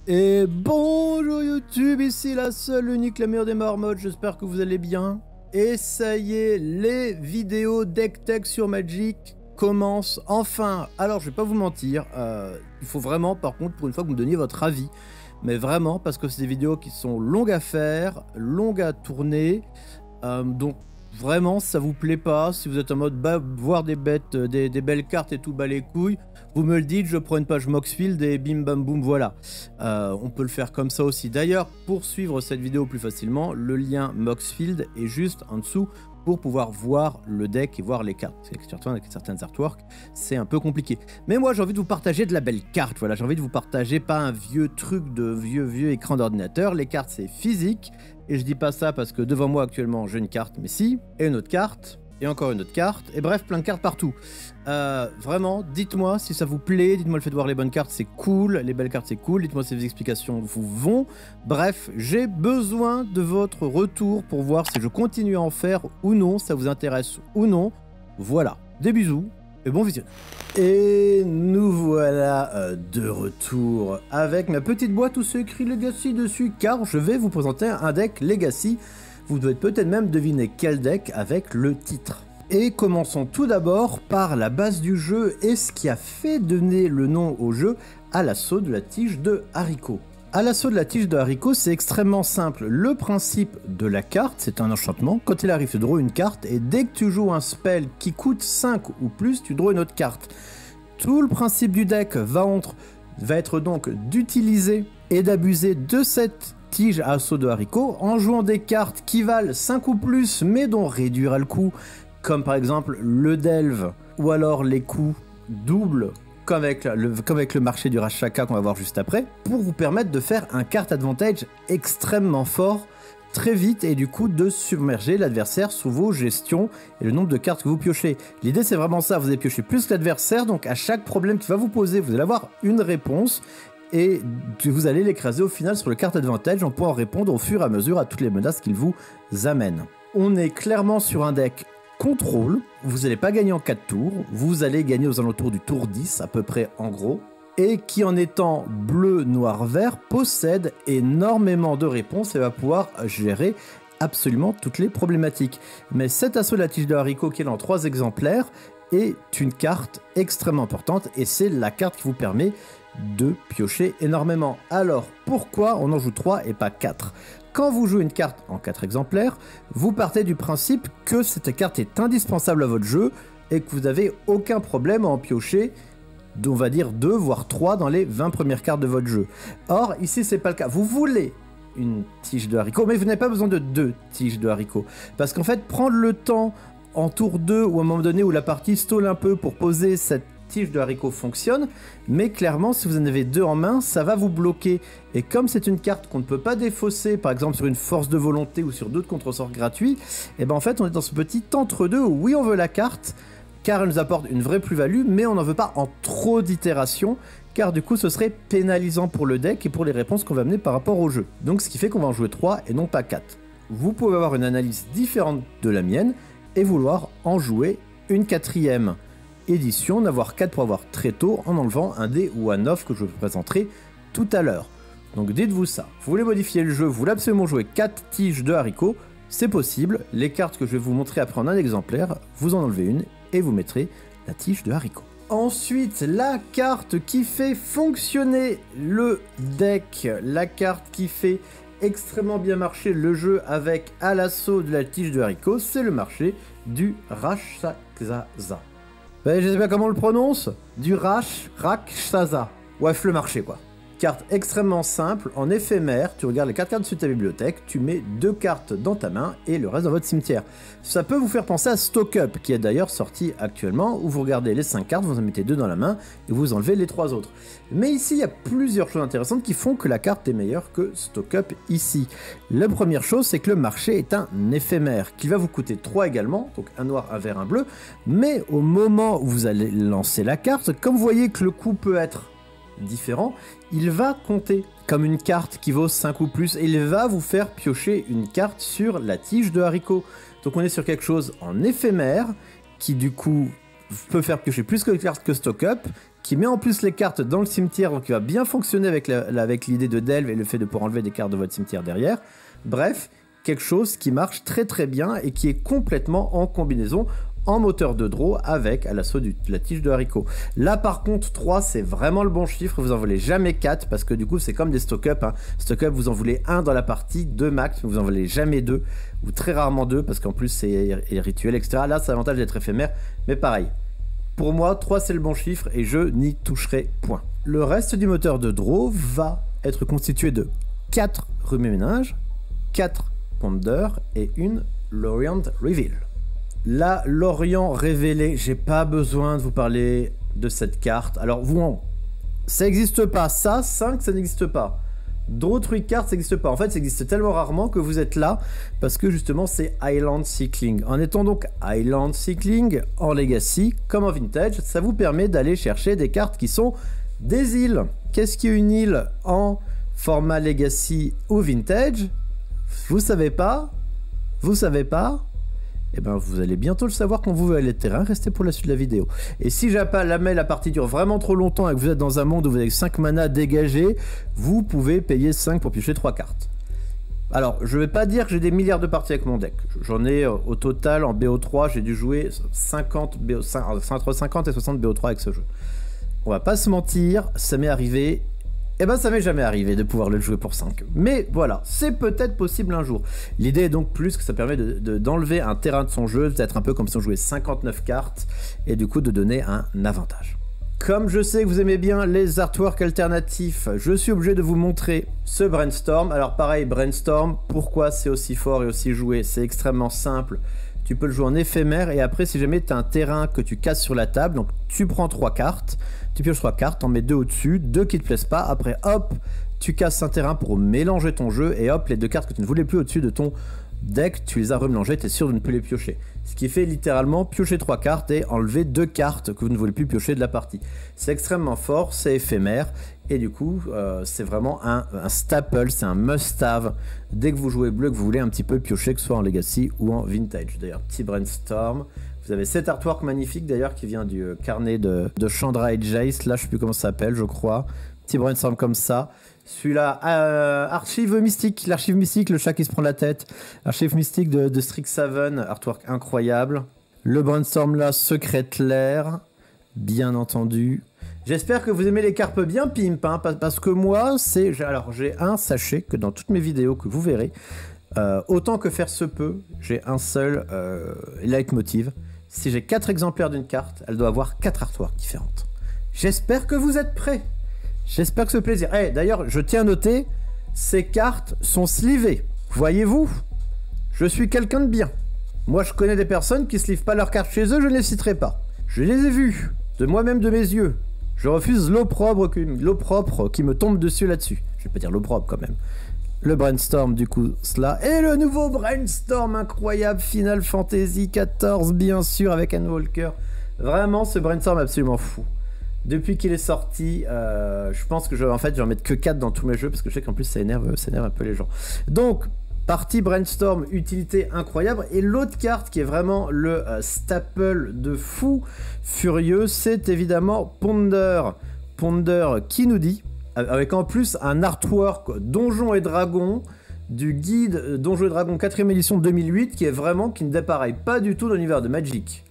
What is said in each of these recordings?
Et bonjour YouTube, ici la seule, unique, la meilleure des marmottes, j'espère que vous allez bien. Et ça y est, les vidéos deck tech sur Magic commencent enfin. Alors je vais pas vous mentir, il faut vraiment par contre pour une fois que vous me donniez votre avis. Mais vraiment parce que c'est des vidéos qui sont longues à faire, longues à tourner. Donc vraiment si ça vous plaît pas, si vous êtes en mode voir des bêtes, des belles cartes et tout, bas les couilles, vous me le dites, je prends une page Moxfield et bim bam boum, voilà. On peut le faire comme ça aussi. D'ailleurs, pour suivre cette vidéo plus facilement, le lien Moxfield est juste en dessous pour pouvoir voir le deck et voir les cartes. C'est que surtout avec certaines artworks, c'est un peu compliqué. Mais moi, j'ai envie de vous partager de la belle carte. Voilà, j'ai envie de vous partager pas un vieux truc de vieux écran d'ordinateur. Les cartes, c'est physique. Et je dis pas ça parce que devant moi actuellement, j'ai une carte, mais si, et une autre carte. Et encore une autre carte, et bref, plein de cartes partout. Vraiment, dites-moi si ça vous plaît, dites-moi le fait de voir les bonnes cartes, c'est cool, les belles cartes, c'est cool, dites-moi si vos explications vous vont. Bref, j'ai besoin de votre retour pour voir si je continue à en faire ou non, ça vous intéresse ou non. Voilà, des bisous et bon visionnage. Et nous voilà de retour avec ma petite boîte où c'est écrit Legacy dessus, car je vais vous présenter un deck Legacy. Vous devez peut-être même deviner quel deck avec le titre. Et commençons tout d'abord par la base du jeu et ce qui a fait donner le nom au jeu à l'assaut de la tige de haricot. À l'assaut de la tige de haricot, c'est extrêmement simple. Le principe de la carte, c'est un enchantement. Quand il arrive, tu draws une carte et dès que tu joues un spell qui coûte 5 ou plus, tu draws une autre carte. Tout le principe du deck va être donc d'utiliser et d'abuser de cette tige à assaut de haricot en jouant des cartes qui valent 5 ou plus mais dont réduira le coût, comme par exemple le delve ou alors les coups doubles comme avec le marché du Rashaka qu'on va voir juste après, pour vous permettre de faire un card advantage extrêmement fort très vite et du coup de submerger l'adversaire sous vos gestions et le nombre de cartes que vous piochez. L'idée c'est vraiment ça, vous allez piocher plus que l'adversaire, donc à chaque problème qu'il va vous poser, vous allez avoir une réponse et vous allez l'écraser au final sur le card advantage en pouvant répondre au fur et à mesure à toutes les menaces qu'il vous amène. On est clairement sur un deck contrôle, vous n'allez pas gagner en 4 tours, vous allez gagner aux alentours du tour 10 à peu près en gros, et qui en étant bleu, noir, vert, possède énormément de réponses et va pouvoir gérer absolument toutes les problématiques. Mais cet assaut de la tige de haricot qui est en 3 exemplaires est une carte extrêmement importante et c'est la carte qui vous permet de piocher énormément. Alors pourquoi on en joue 3 et pas 4? Quand vous jouez une carte en 4 exemplaires, vous partez du principe que cette carte est indispensable à votre jeu et que vous n'avez aucun problème à en piocher, on va dire 2 voire 3 dans les 20 premières cartes de votre jeu. Or ici c'est pas le cas, vous voulez une tige de haricot mais vous n'avez pas besoin de 2 tiges de haricot parce qu'en fait prendre le temps en tour 2 ou à un moment donné où la partie stall un peu pour poser cette tige de haricot fonctionne, mais clairement si vous en avez 2 en main ça va vous bloquer et comme c'est une carte qu'on ne peut pas défausser par exemple sur une force de volonté ou sur d'autres contre-sorts gratuits, et ben en fait on est dans ce petit entre-deux où oui on veut la carte car elle nous apporte une vraie plus-value mais on n'en veut pas en trop d'itérations car du coup ce serait pénalisant pour le deck et pour les réponses qu'on va amener par rapport au jeu. Donc ce qui fait qu'on va en jouer 3 et non pas 4. Vous pouvez avoir une analyse différente de la mienne et vouloir en jouer une 4e édition, d'avoir 4 pour avoir très tôt en enlevant un dé ou un off que je vous présenterai tout à l'heure. Donc dites-vous ça, vous voulez modifier le jeu, vous voulez absolument jouer 4 tiges de haricots, c'est possible, les cartes que je vais vous montrer après en un exemplaire, vous en enlevez une et vous mettrez la tige de haricot. Ensuite, la carte qui fait fonctionner le deck, la carte qui fait extrêmement bien marcher le jeu avec à l'assaut de la tige de haricot, c'est le marché du Rakshasa. Je sais pas comment on le prononce, du Rakshasa. Bref, le marché quoi. Carte extrêmement simple, en éphémère, tu regardes les 4 cartes de ta bibliothèque, tu mets 2 cartes dans ta main et le reste dans votre cimetière. Ça peut vous faire penser à Stock Up, qui est d'ailleurs sorti actuellement, où vous regardez les 5 cartes, vous en mettez 2 dans la main et vous enlevez les 3 autres. Mais ici, il y a plusieurs choses intéressantes qui font que la carte est meilleure que Stock Up ici. La première chose, c'est que le marché est un éphémère, qui va vous coûter 3 également, donc un noir, un vert, un bleu, mais au moment où vous allez lancer la carte, comme vous voyez que le coût peut être différent, il va compter comme une carte qui vaut 5 ou plus et il va vous faire piocher une carte sur la tige de haricot. Donc on est sur quelque chose en éphémère qui du coup peut faire piocher plus que de cartes que Stock Up qui met en plus les cartes dans le cimetière, donc qui va bien fonctionner avec l'idée de delve et le fait de pouvoir enlever des cartes de votre cimetière derrière. Bref, quelque chose qui marche très très bien et qui est complètement en combinaison en moteur de draw avec à l'assaut de la tige de haricot. Là par contre 3 c'est vraiment le bon chiffre, vous en voulez jamais 4 parce que du coup c'est comme des stock-up, hein. Stock-up vous en voulez 1 dans la partie, 2 max, mais vous en voulez jamais 2 ou très rarement 2 parce qu'en plus c'est rituel etc. Là c'est l'avantage d'être éphémère, mais pareil. Pour moi 3 c'est le bon chiffre et je n'y toucherai point. Le reste du moteur de draw va être constitué de 4 remue-ménage, 4 ponder et une Lorient Reveal. Là, Lorient révélé, j'ai pas besoin de vous parler de cette carte. Alors, ça n'existe pas. Ça, 5, ça n'existe pas. Draw 3 cartes, ça n'existe pas. En fait, ça existe tellement rarement que vous êtes là parce que justement, c'est Island Cycling. En étant donc Island Cycling en Legacy, comme en Vintage, ça vous permet d'aller chercher des cartes qui sont des îles. Qu'est-ce qu'une île en format Legacy ou Vintage? Vous savez pas? Vous savez pas? Eh ben, vous allez bientôt le savoir quand vous verrez les terrains. Restez pour la suite de la vidéo. Et si jamais la partie dure vraiment trop longtemps et que vous êtes dans un monde où vous avez 5 mana dégagés, vous pouvez payer 5 pour piocher 3 cartes. Alors, je vais pas dire que j'ai des milliards de parties avec mon deck. J'en ai au total en BO3, j'ai dû jouer 50 entre 50 et 60 BO3 avec ce jeu. On va pas se mentir, ça m'est arrivé. Eh ben ça m'est jamais arrivé de pouvoir le jouer pour 5. Mais voilà, c'est peut-être possible un jour. L'idée est donc plus que ça permet d'enlever un terrain de son jeu, peut-être un peu comme si on jouait 59 cartes, et du coup de donner un avantage. Comme je sais que vous aimez bien les artworks alternatifs, je suis obligé de vous montrer ce Brainstorm. Alors pareil, Brainstorm, pourquoi c'est aussi fort et aussi joué? C'est extrêmement simple. Tu peux le jouer en éphémère et après si jamais tu as un terrain que tu casses sur la table, donc tu prends 3 cartes, tu pioches 3 cartes, t'en mets 2 au-dessus, 2 qui te plaisent pas, après hop, tu casses un terrain pour mélanger ton jeu et hop, les 2 cartes que tu ne voulais plus au-dessus de ton deck, tu les as remélangées, tu es sûr de ne plus les piocher. Ce qui fait littéralement piocher 3 cartes et enlever 2 cartes que vous ne voulez plus piocher de la partie. C'est extrêmement fort, c'est éphémère et du coup c'est vraiment un staple, c'est un must-have. Dès que vous jouez bleu, que vous voulez un petit peu piocher, que ce soit en Legacy ou en Vintage. D'ailleurs, petit Brainstorm. Vous avez cet artwork magnifique d'ailleurs qui vient du carnet de Chandra et Jace. Là, je sais plus comment ça s'appelle, je crois. Petit Brainstorm comme ça. Celui-là, Archive Mystique, l'archive mystique, le chat qui se prend la tête. Archive mystique de Strixhaven, artwork incroyable. Le Brainstorm là, Secret Clair, bien entendu. J'espère que vous aimez les carpes bien pimp, hein, parce que moi, j'ai un sachet que dans toutes mes vidéos que vous verrez, autant que faire se peut, j'ai un seul leitmotiv. Si j'ai 4 exemplaires d'une carte, elle doit avoir 4 artworks différentes. J'espère que vous êtes prêts. J'espère que ce plaisir. Hey, d'ailleurs, je tiens à noter, ces cartes sont slivées. Voyez-vous, je suis quelqu'un de bien. Moi, je connais des personnes qui slivent pas leurs cartes chez eux, je ne les citerai pas. Je les ai vues, de moi-même de mes yeux. Je refuse l'opprobre qui me tombe dessus là-dessus. Je vais pas dire l'opprobre quand même. Le Brainstorm, du coup, cela. Et le nouveau Brainstorm incroyable, Final Fantasy XIV, bien sûr, avec Anne Walker. Vraiment, ce Brainstorm absolument fou. Depuis qu'il est sorti, je pense que je vais en mettre que 4 dans tous mes jeux, parce que je sais qu'en plus, ça énerve un peu les gens. Donc, partie Brainstorm, utilité incroyable. Et l'autre carte qui est vraiment le staple de fou furieux, c'est évidemment Ponder. Ponder qui nous dit, avec en plus un artwork Donjons et Dragons, du guide Donjons et Dragons 4ème édition 2008, qui ne dépareille pas du tout dans l'univers de Magic.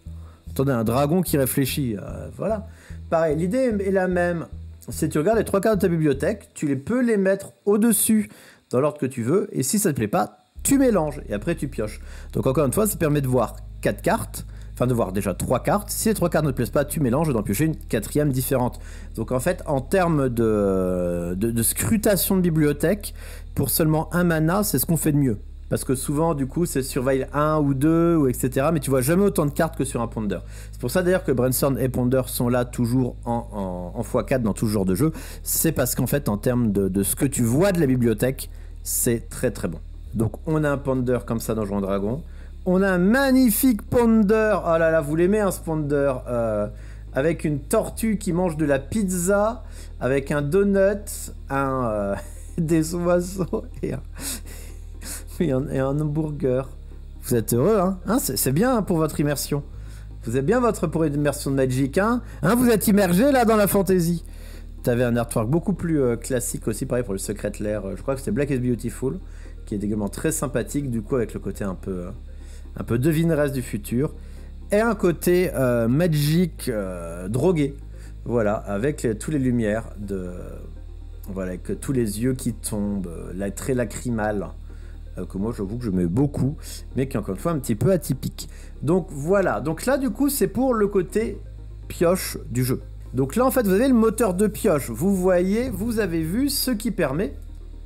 Attendez, un dragon qui réfléchit, voilà. Pareil, l'idée est la même. Si tu regardes les 3 cartes de ta bibliothèque, tu peux les mettre au-dessus dans l'ordre que tu veux, et si ça te plaît pas, tu mélanges, et après tu pioches. Donc encore une fois, ça permet de voir 4 cartes, enfin de voir déjà 3 cartes. Si les 3 cartes ne te plaisent pas, tu mélanges et d'en piocher une 4ème différente. Donc en fait, en termes de scrutation de bibliothèque, pour seulement un mana, c'est ce qu'on fait de mieux. Parce que souvent, du coup, c'est Surveil 1 ou 2, ou etc. Mais tu vois jamais autant de cartes que sur un Ponder. C'est pour ça d'ailleurs que Brainstorm et Ponder sont là toujours en x4 dans tout ce genre de jeu. C'est parce qu'en fait, en termes de ce que tu vois de la bibliothèque, c'est très très bon. Donc on a un Ponder comme ça dans Donjons et Dragons. On a un magnifique Ponder. Oh là là, vous l'aimez un Ponder avec une tortue qui mange de la pizza, avec un donut, des oiseaux et un hamburger. Vous êtes heureux, hein, c'est bien pour votre immersion. Vous avez bien votre pour immersion de Magic, hein? Vous êtes immergé là dans la fantasy. T'avais un artwork beaucoup plus classique aussi, pareil pour le Secret Lair. Je crois que c'était Black is Beautiful, qui est également très sympathique, du coup avec le côté un peu devineresse du futur. Et un côté Magic drogué. Voilà, avec tous les lumières voilà, avec tous les yeux qui tombent, très lacrymal, que moi j'avoue que je mets beaucoup, mais qui est encore une fois un petit peu atypique. Donc voilà, donc là du coup c'est pour le côté pioche du jeu. Donc là en fait vous avez le moteur de pioche, vous voyez, vous avez vu ce qui permet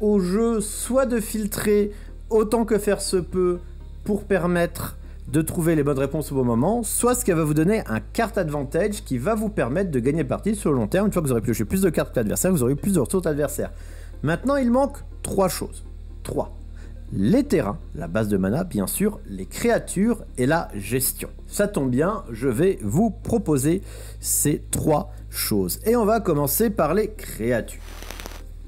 au jeu soit de filtrer autant que faire se peut pour permettre de trouver les bonnes réponses au bon moment, soit ce qui va vous donner un card advantage qui va vous permettre de gagner partie sur le long terme. Une fois que vous aurez pioché plus de cartes que l'adversaire, vous aurez plus de retours d'adversaire. Maintenant, il manque 3 choses. 3. Les terrains, la base de mana, bien sûr, les créatures et la gestion. Ça tombe bien, je vais vous proposer ces 3 choses. Et on va commencer par les créatures.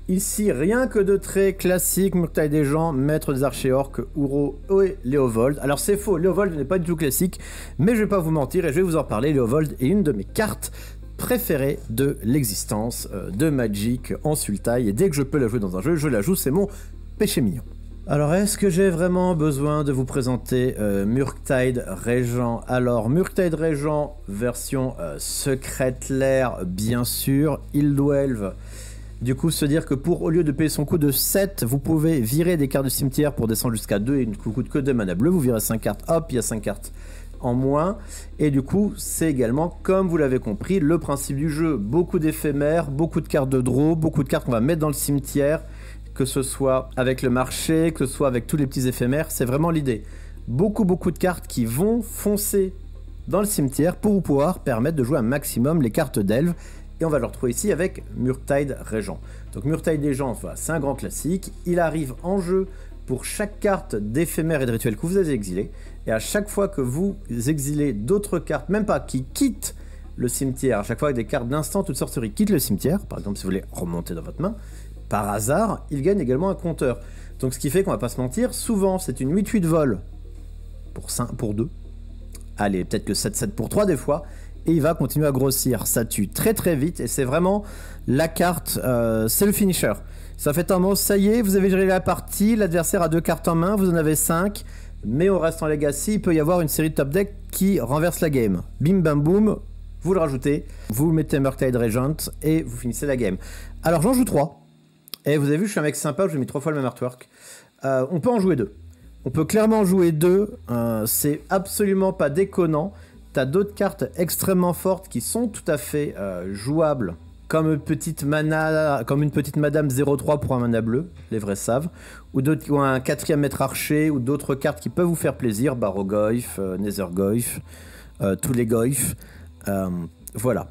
Ici, rien que de très classique, Murktide des gens, Maître des Archers-Orques, Uro et Léovold. Alors c'est faux, Léovold n'est pas du tout classique, mais je vais pas vous mentir et je vais vous en parler. Léovold est une de mes cartes préférées de l'existence de Magic en Sultai, et dès que je peux la jouer dans un jeu, je la joue, c'est mon péché mignon. Alors est-ce que j'ai vraiment besoin de vous présenter Murktide Régent? Alors Murktide Régent, version Secret Lair, bien sûr, Illdwelve. Du coup, se dire que au lieu de payer son coût de 7, vous pouvez virer des cartes du cimetière pour descendre jusqu'à 2 et il ne coûte que 2 mana bleus. Vous virez 5 cartes, hop, il y a 5 cartes en moins. Et du coup, c'est également, comme vous l'avez compris, le principe du jeu. Beaucoup d'éphémères, beaucoup de cartes de draw, beaucoup de cartes qu'on va mettre dans le cimetière, que ce soit avec le marché, que ce soit avec tous les petits éphémères. C'est vraiment l'idée. Beaucoup de cartes qui vont foncer dans le cimetière pour vous pouvoir permettre de jouer un maximum les cartes d'elves. Et on va le retrouver ici avec Murktide Régent. Donc Murktide des gens, enfin, c'est un grand classique. Il arrive en jeu pour chaque carte d'éphémère et de rituel que vous avez exilé. Et à chaque fois que vous exilez d'autres cartes, même pas qui quittent le cimetière, à chaque fois que des cartes d'instant, toute sorcerie quittent le cimetière, par exemple si vous voulez remonter dans votre main, par hasard, il gagne également un compteur. Donc ce qui fait qu'on va pas se mentir, souvent c'est une 8-8 vol pour 2. Allez, peut-être que 7-7 pour 3 des fois. Et il va continuer à grossir, ça tue très vite et c'est vraiment la carte, c'est le finisher. Ça fait un mot, ça y est, vous avez géré la partie, l'adversaire a 2 cartes en main, vous en avez 5, mais on reste en legacy, il peut y avoir une série de top deck qui renverse la game. Bim bam boum, vous le rajoutez, vous mettez Murktide Regent et vous finissez la game. Alors j'en joue 3, et vous avez vu je suis un mec sympa, j'ai mis 3 fois le même artwork. On peut en jouer 2. On peut clairement jouer 2, c'est absolument pas déconnant. T'as d'autres cartes extrêmement fortes qui sont tout à fait jouables, comme une petite madame 0-3 pour un mana bleu, les vrais savent, ou d'autres qui ont un 4e maître archer, ou d'autres cartes qui peuvent vous faire plaisir, Barrogoyf, Nethergoyf, tous les Goyf, voilà.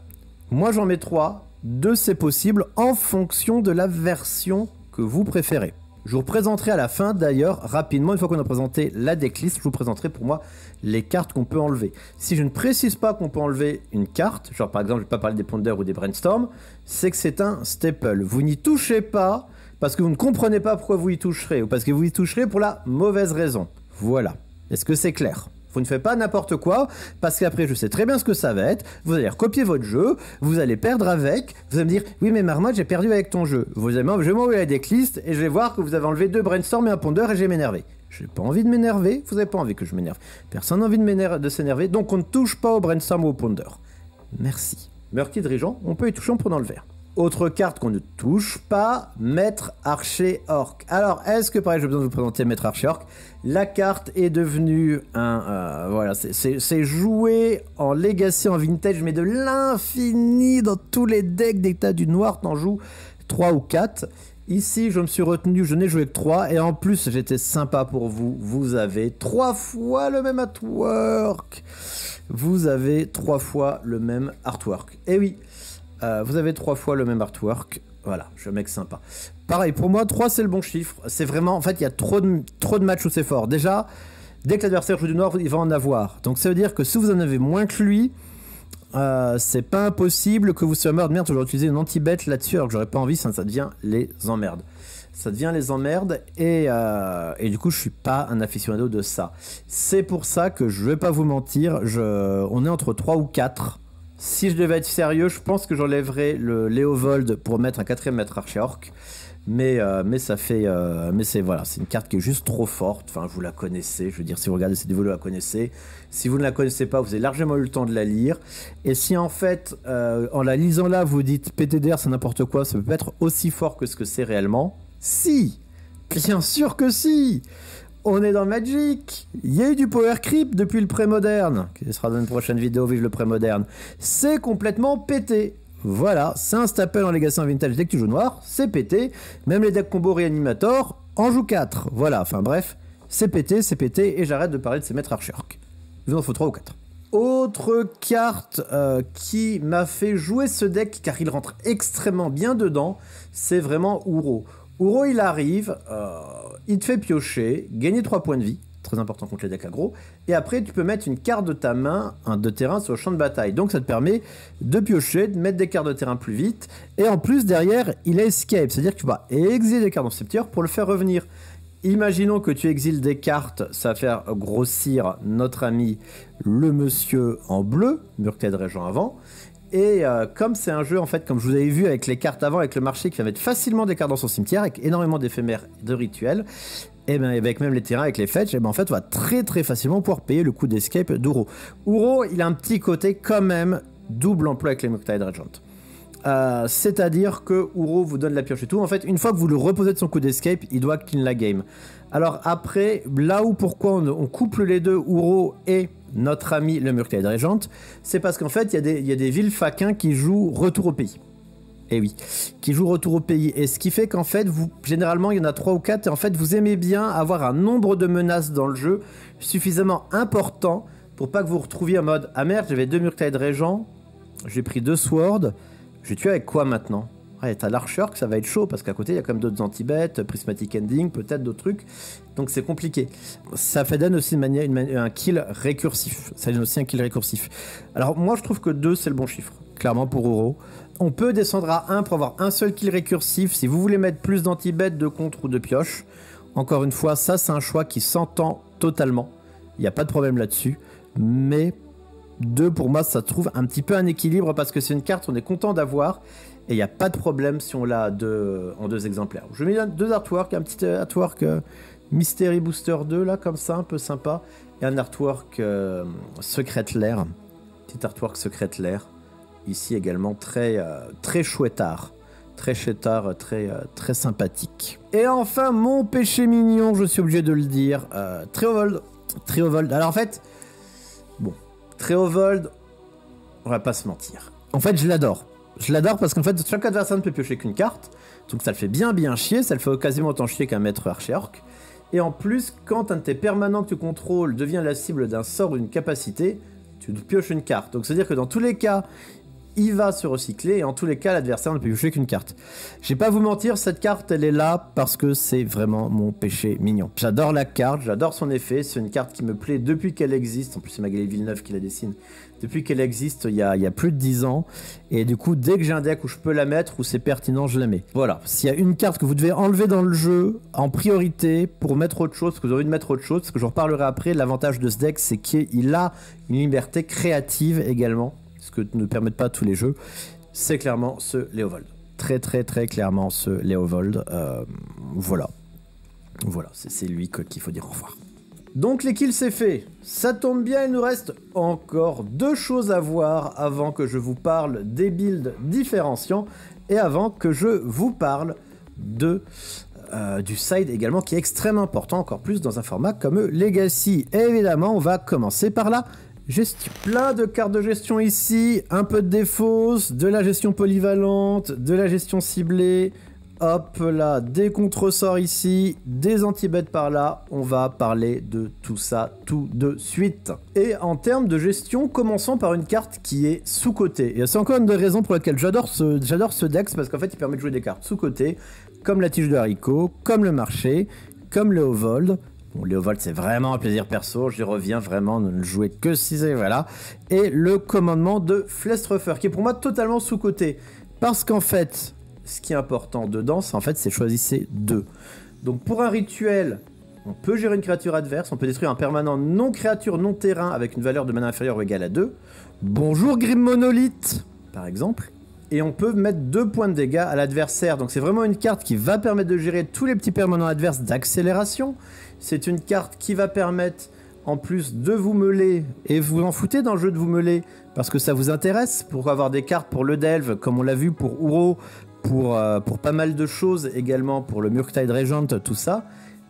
Moi j'en mets 3, 2 c'est possible, en fonction de la version que vous préférez. Je vous présenterai à la fin d'ailleurs, rapidement, une fois qu'on a présenté la decklist, je vous présenterai pour moi les cartes qu'on peut enlever. Si je ne précise pas qu'on peut enlever une carte, genre par exemple je ne vais pas parler des Ponder ou des Brainstorm, c'est que c'est un staple. Vous n'y touchez pas parce que vous ne comprenez pas pourquoi vous y toucherez, ou parce que vous y toucherez pour la mauvaise raison. Voilà. Est-ce que c'est clair ? Vous ne faites pas n'importe quoi, parce qu'après je sais très bien ce que ça va être, vous allez recopier votre jeu, vous allez perdre avec, vous allez me dire « Oui mais Marmotte, j'ai perdu avec ton jeu ». Je vais m'envoyer la decklist et je vais voir que vous avez enlevé 2 Brainstorm et un Ponder et je vais m'énerver. J'ai pas envie de m'énerver, vous n'avez pas envie que je m'énerve. Personne n'a envie de s'énerver, donc on ne touche pas au Brainstorm ou au Ponder. Merci. Murktide Régent, on peut y toucher en prenant le vert. Autre carte qu'on ne touche pas, Maître Archer Orc. Alors, est-ce que pareil, j'ai besoin de vous présenter Maître Archer Orc? La carte est devenue voilà, c'est joué en Legacy, en Vintage, mais de l'infini dans tous les decks. Dès que t'as du noir, t'en joues 3 ou 4. Ici, je me suis retenu, je n'ai joué que 3. Et en plus, j'étais sympa pour vous. Vous avez 3 fois le même artwork. Vous avez 3 fois le même artwork. Et oui. Vous avez 3 fois le même artwork. Voilà, je suis un mec sympa. Pareil, pour moi, 3 c'est le bon chiffre. C'est vraiment, en fait, il y a trop de matchs où c'est fort. Déjà, dès que l'adversaire joue du noir, il va en avoir. Donc ça veut dire que si vous en avez moins que lui, c'est pas impossible que vous soyez en mode merde, j'aurais utilisé une anti-bet là-dessus alors que j'aurais pas envie, ça devient les emmerdes. Ça devient les emmerdes et du coup je suis pas un aficionado de ça. C'est pour ça que je vais pas vous mentir, on est entre 3 ou 4. Si je devais être sérieux, je pense que j'enlèverais le Léovold pour mettre un 4ème maître archer-orc. Mais ça fait c'est voilà, c'est une carte qui est juste trop forte. Enfin, vous la connaissez, je veux dire, si vous regardez cette vidéo, vous la connaissez. Si vous ne la connaissez pas, vous avez largement eu le temps de la lire. Et si en fait en la lisant là vous dites PTDR c'est n'importe quoi, ça peut pas être aussi fort que ce que c'est réellement. Si, bien sûr que si. On est dans Magic. Il y a eu du power creep depuis le pré-moderne, qui sera dans une prochaine vidéo, vive le pré-moderne. C'est complètement pété. Voilà, c'est un staple en Legacy en Vintage dès que tu joues noir, c'est pété. Même les decks combo Reanimator en jouent 4. Voilà, enfin bref, c'est pété, et j'arrête de parler de ces maîtres archer-orc. Il en faut 3 ou 4. Autre carte qui m'a fait jouer ce deck, car il rentre extrêmement bien dedans, c'est vraiment Uro. Uro, il arrive, il te fait piocher, gagner 3 points de vie, très important contre les decks aggro, et après tu peux mettre une carte de ta main, de terrain sur le champ de bataille. Donc ça te permet de piocher, de mettre des cartes de terrain plus vite, et en plus derrière il a escape, c'est-à-dire que tu vas exiler des cartes dans Scepter pour le faire revenir. Imaginons que tu exiles des cartes, ça va faire grossir notre ami le monsieur en bleu, Murktide Régent avant. Et comme c'est un jeu, en fait, comme je vous avais vu avec les cartes avant, avec le marché qui va mettre facilement des cartes dans son cimetière, avec énormément d'éphémères de rituels, et bien avec même les terrains, avec les fetch, et ben en fait, on va très très facilement pouvoir payer le coût d'escape d'Uro. Uro, il a un petit côté quand même double emploi avec les Murktide Regent. C'est-à-dire que Uro vous donne la pioche et tout. En fait, une fois que vous le reposez de son coup d'escape, il doit clean la game. Alors après, là où pourquoi on couple les deux, Uro et notre ami le Murktide Regent, c'est parce qu'en fait, il y a des villes faquins qui jouent retour au pays. Et oui, qui jouent retour au pays. Et ce qui fait qu'en fait, généralement, il y en a 3 ou 4, et en fait, vous aimez bien avoir un nombre de menaces dans le jeu suffisamment important pour pas que vous vous retrouviez en mode « Ah merde, j'avais 2 Murktide Regent, j'ai pris 2 Swords, je vais tuer avec quoi maintenant ?» Ouais, t'as l'Archer que ça va être chaud parce qu'à côté il y a quand même d'autres anti-bêtes, Prismatic Ending, peut-être d'autres trucs, donc c'est compliqué. Ça fait donne aussi un kill récursif. Ça donne aussi un kill récursif. Alors moi je trouve que 2 c'est le bon chiffre, clairement pour Uro. On peut descendre à 1 pour avoir un seul kill récursif si vous voulez mettre plus d'anti-bêtes, de contre ou de pioche. Encore une fois, ça c'est un choix qui s'entend totalement. Il n'y a pas de problème là-dessus, mais 2 pour moi ça trouve un petit peu un équilibre parce que c'est une carte on est content d'avoir. Et il n'y a pas de problème si on l'a en 2 exemplaires. Je mets 2 artworks, un petit artwork Mystery Booster 2, là, comme ça, un peu sympa. Et un artwork Secret Lair. Petit artwork Secret Lair. Ici également, très chouettard. Très chouettard, très sympathique. Et enfin, mon péché mignon, je suis obligé de le dire. Treovold. Treovold. Alors en fait, bon, Treovold, on va pas se mentir. En fait, je l'adore. Je l'adore parce qu'en fait, chaque adversaire ne peut piocher qu'une carte. Donc ça le fait bien chier. Ça le fait quasiment autant chier qu'un maître archer-orc. Et en plus, quand un de tes permanents que tu contrôles devient la cible d'un sort ou d'une capacité, tu pioches une carte. Donc c'est-à-dire que dans tous les cas, il va se recycler. Et en tous les cas, l'adversaire ne peut piocher qu'une carte. Je vais pas vous mentir, cette carte, elle est là parce que c'est vraiment mon péché mignon. J'adore la carte, j'adore son effet. C'est une carte qui me plaît depuis qu'elle existe. En plus, c'est Magali Villeneuve qui la dessine. Depuis qu'elle existe, il y a plus de 10 ans. Et du coup, dès que j'ai un deck où je peux la mettre, où c'est pertinent, je la mets. Voilà. S'il y a une carte que vous devez enlever dans le jeu, en priorité, pour mettre autre chose, parce que vous avez envie de mettre autre chose, parce que j'en reparlerai après, l'avantage de ce deck, c'est qu'il a une liberté créative également, ce que ne permettent pas tous les jeux. C'est clairement ce Léovold. Très clairement ce Léovold. Voilà. Voilà, c'est lui qu'il faut dire au revoir. Donc les kills c'est fait, ça tombe bien, il nous reste encore 2 choses à voir avant que je vous parle des builds différenciants et avant que je vous parle du side également qui est extrêmement important, encore plus dans un format comme Legacy. Et évidemment on va commencer par la gestion. Plein de cartes de gestion ici, un peu de défausse, de la gestion polyvalente, de la gestion ciblée. Hop là, des contre-sorts ici, des anti-bêtes par là, on va parler de tout ça tout de suite. Et en termes de gestion, commençons par une carte qui est sous-cotée. Et c'est encore une des raisons pour lesquelles j'adore ce deck, parce qu'en fait il permet de jouer des cartes sous-cotées, comme la tige de haricot, comme le marché, comme le Léovold, Bon, Léovold, c'est vraiment un plaisir perso, j'y reviens vraiment, ne le jouez que si c'est... Voilà. Et le commandement de Flestruffer, qui est pour moi totalement sous-coté. Parce qu'en fait, ce qui est important dedans, c'est choisissez 2. Donc pour un rituel, on peut gérer une créature adverse, on peut détruire un permanent non-créature, non-terrain avec une valeur de mana inférieure ou égale à 2. Bonjour Grim Monolith, par exemple. Et on peut mettre 2 points de dégâts à l'adversaire. Donc c'est vraiment une carte qui va permettre de gérer tous les petits permanents adverses d'accélération. C'est une carte qui va permettre, en plus, de vous meuler. Et vous en foutez dans le jeu de vous meuler, parce que ça vous intéresse, pour avoir des cartes pour le Delve, comme on l'a vu pour Uro, pour pas mal de choses également, pour le Murktide Regent, tout ça.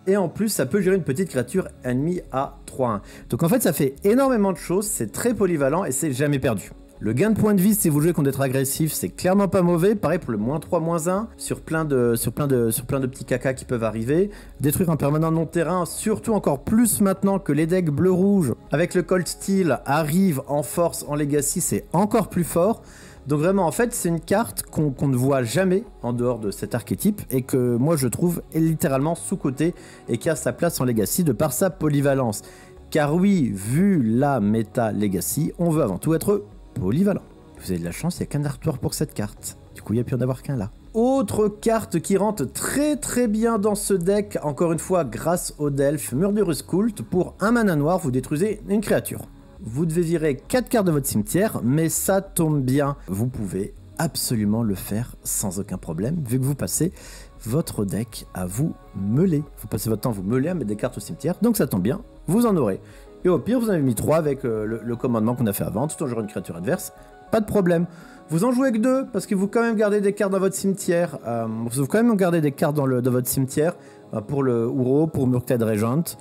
Et en plus, ça peut gérer une petite créature ennemie à 3-1. Donc en fait, ça fait énormément de choses, c'est très polyvalent et c'est jamais perdu. Le gain de points de vie si vous jouez contre des agressifs, c'est clairement pas mauvais. Pareil pour le -3, -1 sur plein de petits cacas qui peuvent arriver. Détruire un permanent non terrain, surtout encore plus maintenant que les decks bleu-rouge avec le Cold Steel arrive en force en Legacy, c'est encore plus fort. Donc vraiment en fait c'est une carte qu'on ne voit jamais en dehors de cet archétype et que moi je trouve est littéralement sous-coté et qui a sa place en Legacy de par sa polyvalence. Car oui, vu la méta Legacy, on veut avant tout être polyvalent. Vous avez de la chance, il n'y a qu'un artwork pour cette carte. Du coup, il n'y a pu en avoir qu'un là. Autre carte qui rentre très très bien dans ce deck, encore une fois grâce au Delph, Murderous Cult. Pour un mana noir, vous détruisez une créature. Vous devez virer 4 cartes de votre cimetière, mais ça tombe bien. Vous pouvez absolument le faire sans aucun problème, vu que vous passez votre deck à vous meuler. Vous passez votre temps à vous meuler, à mettre des cartes au cimetière, donc ça tombe bien, vous en aurez. Et au pire, vous en avez mis 3 avec le commandement qu'on a fait avant, tout en jouant une créature adverse, pas de problème. Vous en jouez que 2, parce que vous quand même gardez des cartes dans votre cimetière. Vous quand même gardez des cartes dans votre cimetière, pour le Uro, pour Murktide Regent.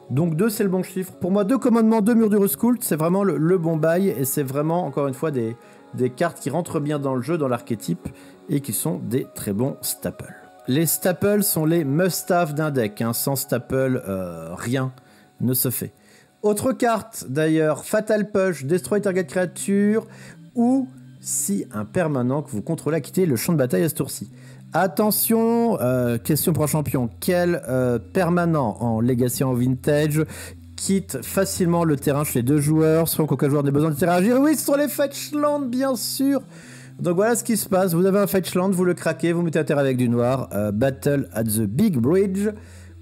Donc 2, c'est le bon chiffre. Pour moi, 2 commandements, 2 Murderous Cult, c'est vraiment le bon bail, et c'est vraiment, encore une fois, des cartes qui rentrent bien dans le jeu, dans l'archétype, et qui sont des très bons staples. Les staples sont les must-have d'un deck, hein. Sans staple, rien ne se fait. Autre carte d'ailleurs, Fatal Push, Destroy Target Creature, ou si un permanent que vous contrôlez a quitté le champ de bataille à ce tour-ci. Attention, question pour un champion, quel permanent en Legacy en Vintage quitte facilement le terrain chez 2 joueurs, sans qu'aucun joueur n'ait besoin d'interagir? Oui, ce sont les Fetchland, bien sûr. Donc voilà ce qui se passe, vous avez un Fetchland, vous le craquez, vous mettez un terrain avec du noir, Battle at the Big Bridge,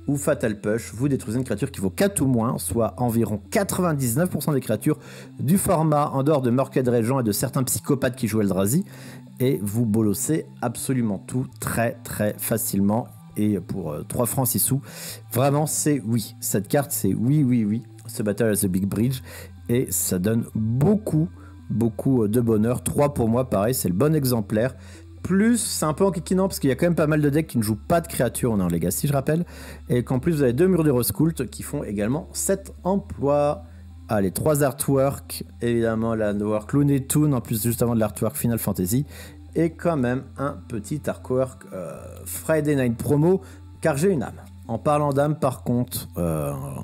ou Fatal Push, vous détruisez une créature qui vaut 4 ou moins, soit environ 99% des créatures du format, en dehors de Murktide Regent et de certains psychopathes qui jouent Eldrazi, et vous bolossez absolument tout très très facilement, et pour 3 francs 6 sous, vraiment c'est oui, cette carte c'est oui, ce Battle at the Big Bridge, et ça donne beaucoup de bonheur. 3 pour moi, pareil, c'est le bon exemplaire. Plus, c'est un peu enquiquinant parce qu'il y a quand même pas mal de decks qui ne jouent pas de créatures, on est en Legacy, je rappelle. Et qu'en plus, vous avez 2 Murderous Cult qui font également 7 emplois. Allez, 3 artworks, évidemment l'artwork Looney Tunes, en plus juste avant de l'artwork Final Fantasy. Et quand même un petit artwork Friday Night Promo, car j'ai une âme. En parlant d'âme, par contre,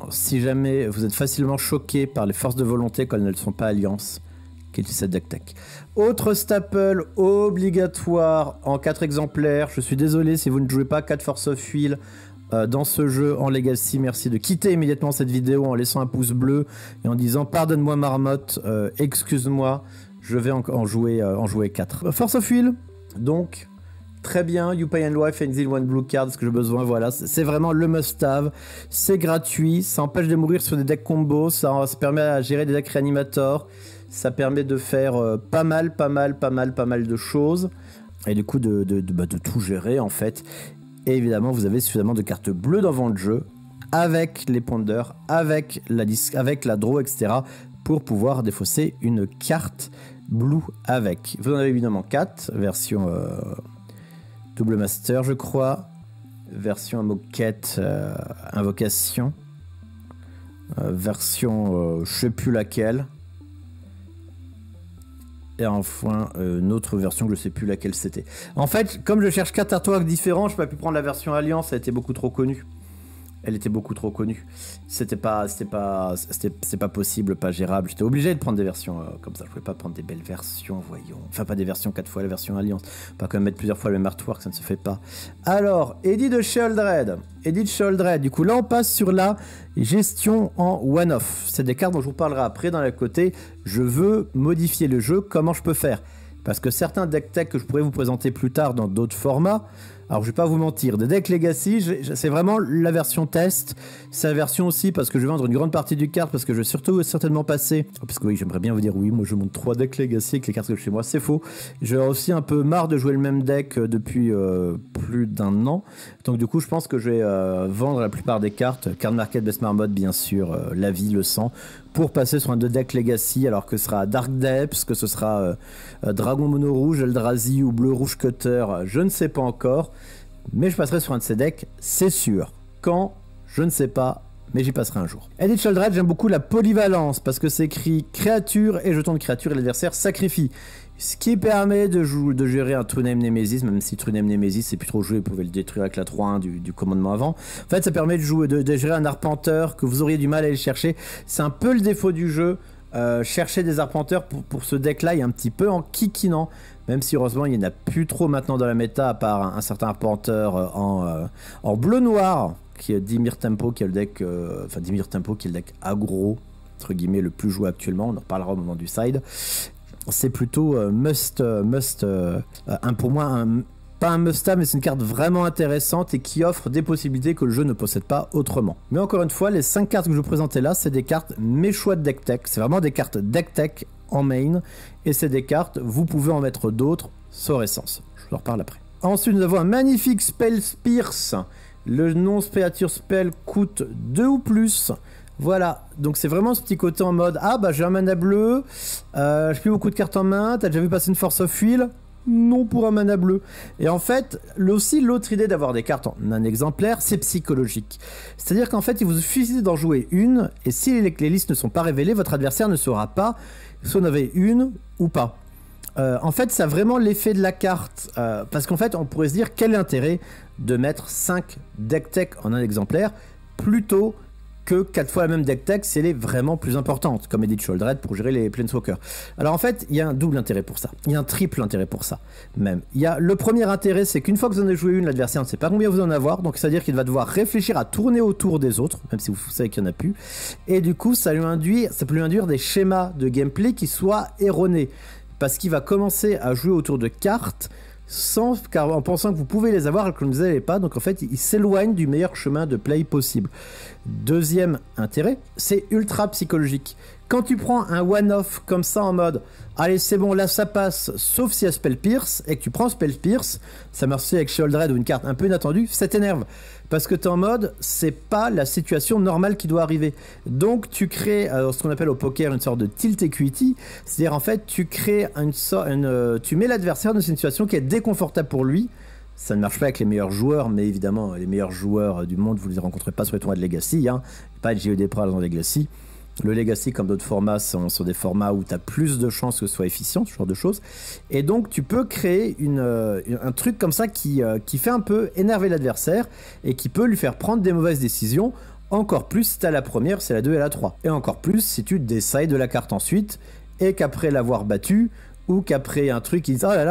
si jamais vous êtes facilement choqué par les forces de volonté quand elles ne sont pas alliances, qu'il cette deck tech. Autre staple obligatoire en 4 exemplaires. Je suis désolé si vous ne jouez pas 4 Force of Will dans ce jeu en Legacy. Merci de quitter immédiatement cette vidéo en laissant un pouce bleu et en disant pardonne-moi Marmotte, excuse-moi, je vais en jouer 4. Force of Will, donc très bien, You Pay and Life, Exile One Blue Card, ce que j'ai besoin, voilà, c'est vraiment le must-have, c'est gratuit, ça empêche de mourir sur des decks combos, ça permet à gérer des decks réanimators, ça permet de faire pas mal de choses, et du coup de tout gérer en fait, et évidemment vous avez suffisamment de cartes bleues dans votre jeu, avec les ponders, avec la draw, etc., pour pouvoir défausser une carte blue avec. Vous en avez évidemment 4, version... Double Master, je crois. Version moquette, invocation. Version, je sais plus laquelle. Et enfin, une autre version que je sais plus laquelle c'était. En fait, comme je cherche 4 artworks différents, je n'ai pas pu prendre la version Alliance, ça a été beaucoup trop connu. Elle était beaucoup trop connue. C'est pas possible, pas gérable. J'étais obligé de prendre des versions comme ça. Je pouvais pas prendre des belles versions, voyons. Enfin, pas des versions 4 fois la version Alliance. Pas quand même mettre plusieurs fois le même artwork, ça ne se fait pas. Alors, Eddie de Sheoldred. Eddie de Sheoldred. Du coup, là, on passe sur la gestion en one-off. C'est des cartes dont je vous parlerai après dans le côté. Je veux modifier le jeu. Comment je peux faire? Parce que certains deck tech que je pourrais vous présenter plus tard dans d'autres formats, alors je vais pas vous mentir, des decks Legacy, c'est vraiment la version test, c'est la version aussi parce que je vais vendre une grande partie du carte, parce que je vais surtout certainement passer, parce que oui, j'aimerais bien vous dire oui, moi je monte 3 decks Legacy avec les cartes que j'ai chez moi, c'est faux. J'ai aussi un peu marre de jouer le même deck depuis plus d'un an, donc du coup je pense que je vais vendre la plupart des cartes, Card Market, Best Marmot bien sûr, la vie, le sang, pour passer sur un de deck Legacy, alors que ce sera Dark Depths, que ce sera Dragon Mono Rouge, Eldrazi ou Bleu Rouge Cutter, je ne sais pas encore, mais je passerai sur un de ces decks, c'est sûr. Quand? Je ne sais pas, mais j'y passerai un jour. Eddie de Sheoldred, j'aime beaucoup la polyvalence, parce que c'est écrit créature et jeton de créature et l'adversaire sacrifie. Ce qui permet de gérer un True Name Nemesis, même si True Name Nemesis c'est plus trop joué, vous pouvez le détruire avec la 3-1 du commandement avant. En fait, ça permet de gérer un arpenteur que vous auriez du mal à aller chercher. C'est un peu le défaut du jeu. Chercher des arpenteurs pour ce deck là est un petit peu en kikinant, même si heureusement il n'y en a plus trop maintenant dans la méta, à part un certain arpenteur en bleu-noir qui est Dimir Tempo, qui est le deck Dimir Tempo qui est le deck aggro entre guillemets le plus joué actuellement, on en reparlera au moment du side. C'est plutôt pour moi pas un must-have, mais c'est une carte vraiment intéressante et qui offre des possibilités que le jeu ne possède pas autrement. Mais encore une fois, les 5 cartes que je vous présentais là, c'est des cartes mes choix de deck tech. C'est vraiment des cartes deck tech en main. Et c'est des cartes, vous pouvez en mettre d'autres, sans essence. Je vous en reparle après. Ensuite, nous avons un magnifique Spell Pierce. Le non-créature spell coûte 2 ou plus. Voilà, donc c'est vraiment ce petit côté en mode ah bah j'ai un mana bleu, j'ai plus beaucoup de cartes en main, t'as déjà vu passer une Force of Will? Non pour un mana bleu. Et en fait, aussi l'autre idée d'avoir des cartes en un exemplaire, c'est psychologique. C'est-à-dire qu'en fait, il vous suffit d'en jouer une, et si les listes ne sont pas révélées, votre adversaire ne saura pas si on avait une ou pas. En fait, ça a vraiment l'effet de la carte, parce qu'en fait, on pourrait se dire quel est l'intérêt de mettre 5 deck tech en un exemplaire, plutôt que 4 fois la même deck tech si elle est vraiment plus importante, comme Eddie de Sheoldred pour gérer les Planeswalkers. Alors en fait, il y a un double intérêt pour ça. Il y a un triple intérêt pour ça, même. Il y a le premier intérêt, c'est qu'une fois que vous en avez joué une, l'adversaire ne sait pas combien vous en avoir, donc c'est-à-dire qu'il va devoir réfléchir à tourner autour des autres, même si vous savez qu'il n'y en a plus. Et du coup, ça peut lui induire des schémas de gameplay qui soient erronés, parce qu'il va commencer à jouer autour de cartes en pensant que vous pouvez les avoir alors que vous ne les avez pas, donc en fait il s'éloigne du meilleur chemin de play possible. Deuxième intérêt, c'est ultra psychologique. Quand tu prends un one-off comme ça en mode allez c'est bon là ça passe, sauf si y a Spell Pierce, et que tu prends Spell Pierce, ça marche aussi avec Sheoldred ou une carte un peu inattendue, ça t'énerve. Parce que tu es en mode, c'est pas la situation normale qui doit arriver. Donc tu crées ce qu'on appelle au poker une sorte de tilt equity, c'est-à-dire en fait tu crées tu mets l'adversaire dans une situation qui est déconfortable pour lui. Ça ne marche pas avec les meilleurs joueurs, mais évidemment les meilleurs joueurs du monde, vous ne les rencontrez pas sur les tournois de Legacy, hein. Pas de JED Pro dans Legacy. Le Legacy, comme d'autres formats, sont des formats où tu as plus de chances que ce soit efficient, ce genre de choses. Et donc, tu peux créer un truc comme ça qui fait un peu énerver l'adversaire et qui peut lui faire prendre des mauvaises décisions. Encore plus si tu as la première, c'est la 2 et la 3. Et encore plus si tu décides de la carte ensuite et qu'après l'avoir battu, ou qu'après un truc, ils disent oh là